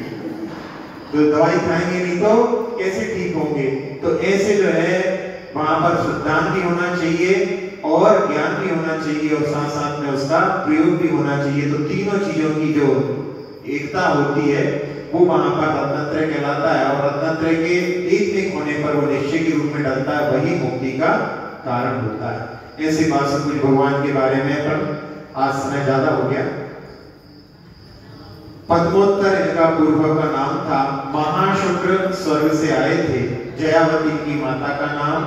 तो दवाई खाएंगे नहीं तो कैसे ठीक होंगे। तो ऐसे जो है वहां पर श्रद्धांजलि होना चाहिए और ज्ञान भी होना चाहिए और साथ साथ में उसका प्रयोग भी होना चाहिए। तो तीनों चीजों की जो एकता होती है वो वहां पर रत्नत्रय कहलाता है, और रत्नत्रय के एक होने पर वो निश्चय के रूप में डलता है, वही मुक्ति का कारण होता है। ऐसी बात सब कुछ भगवान के बारे में, पर आज समय ज्यादा हो गया। पद्मोत्तर इनका पूर्व का नाम था। महाशुक्र स्वर्ग से आए थे, जयावती की माता का नाम,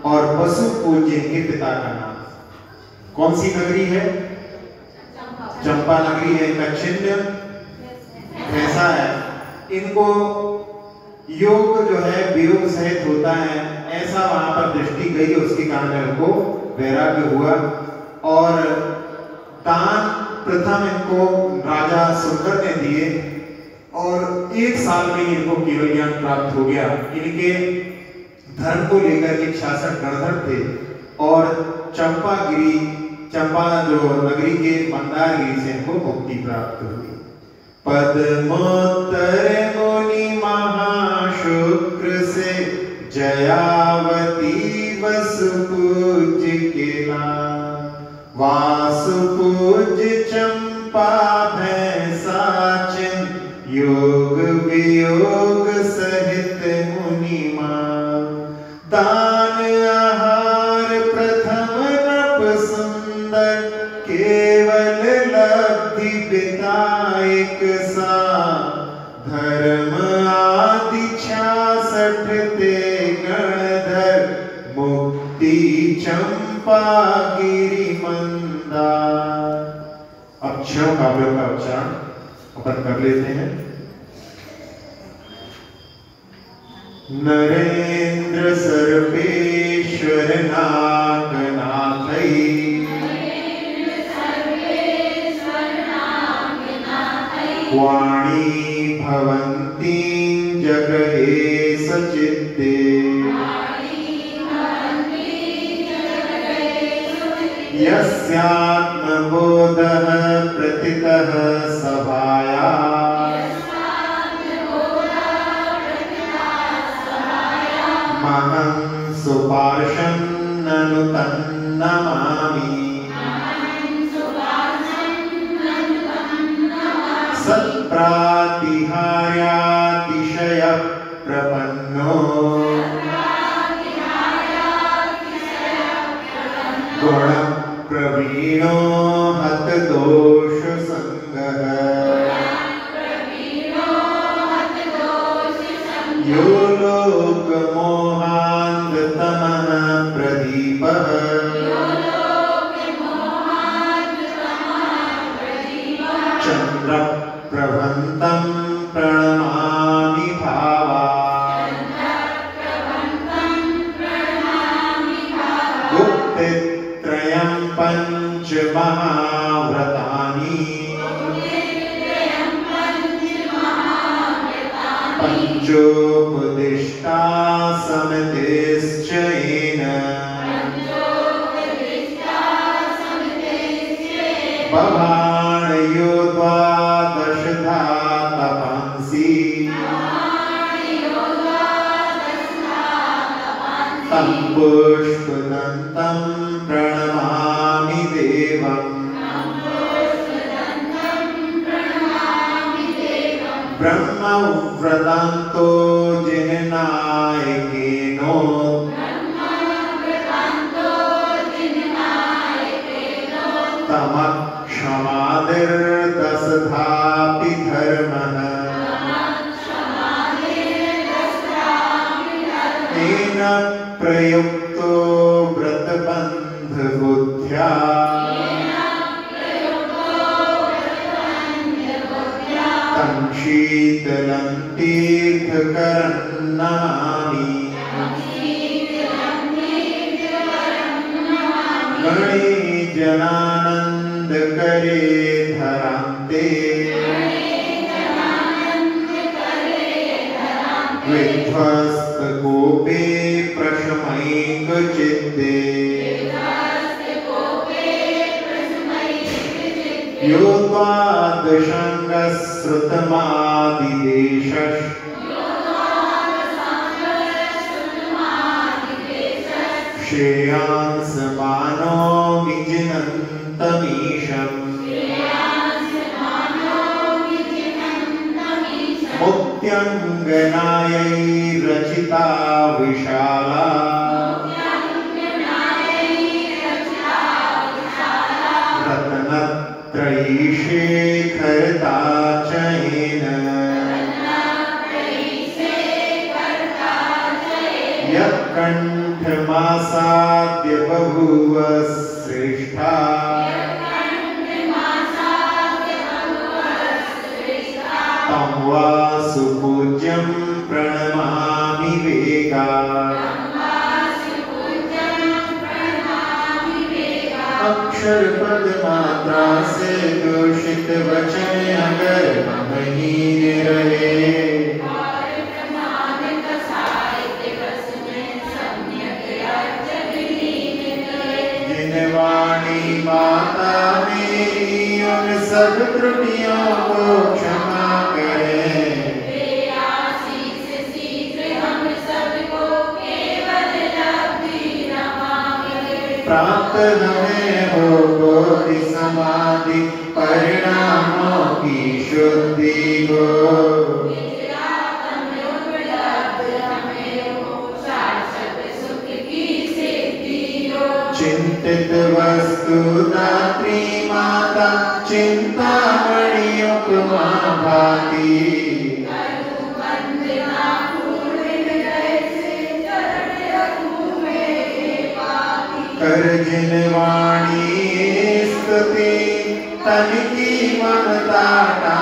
और वसु पूज्य इनके पिता का नाम। कौन सी नगरी है? चंपा नगरी है। इनका चिन्ह कैसा है? इनको योग जो है वियोग सहित होता है, ऐसा वहां पर दृष्टि गई, उसके कारण इनको वैराग्य हुआ। और दान प्रथम इनको राजा सुंदर ने दिए, और 1 साल में इनको केवल ज्ञान प्राप्त हो गया। इनके धर्म को लेकर के 66 गणधर थे, और चंपा जो नगरी के मंदारगिरी से इनको मुक्ति प्राप्त हुई। पद्मोत्तर मुनि महाशुक्र से जयावती वसुपूज्य केला, वासुपूज्य चंपा भैंसाचिन, योग वियोग सहित मुनिमा। दान आहार प्रथम नप सुंदर, केवल लब्धि विदायक सा। धर्म आदि 66 ते गणधर, मुक्ति चंपा गिरि मंदिर। 6 काव्यों का उच्चारण अपन कर लेते हैं। नरेंद्र सर्वेश्वर नागनाथै वाणी भवन्ती जगहे सचित्ते यस्यात्मबोधः प्रतितः सभाया महं सुपार्शं ननु तन्नमामि सत्प्रातिहार्यातिशय प्रपन्नो गुण प्रवीणो हत दोष संगः यो लोक मोहान्धतमः प्रदीपः चन्द्र प्रभन्तं प्रणमामि भावात् गुप्तत्रयं पंच महाव्रतानि पंचोपदिष्टा समितिश्चयेन बभाणयो द्वादशधा तपांसि तं पुष्पदन्तं प्रणमामि देवम् ब्रह्मव्रतान्तो जिननायकेनो तमक्षमादिर्दशधापि धर्मः तेन प्रयुक्तो व्रतबन्धबुद्ध्या तं शीतलं तीर्थकरं नमामि गणेशजनानन्दकरे धरान्ते विध्वस्तकोपे प्रशमैकचित्ते यो द्वादशाङ्गश्रुतमादिदेशः श्रेयांसमानो विजिनन्तमीशम् मुक्त्यङ्गनायैरचिता विशाला रत्नत्रयी शेखरता चयेन यत्कण्ठमासाद्य बभूव श्रेष्ठा तं वा सुपूज्यं प्रणमामि वेगात् अक्षर पद मात्रा से दूषित वचन अगर महीन रहे वाणी माता मेरी उन सब त्रुटियों को क्षमा करें। प्राप्त हमें हो बोधि समाधि परिणामों की शुद्धि हो। चिंतित वस्तु दात्री माता चिंतामणि उपमा भाती कर जिन वाणी स्तुति तन की ममता
का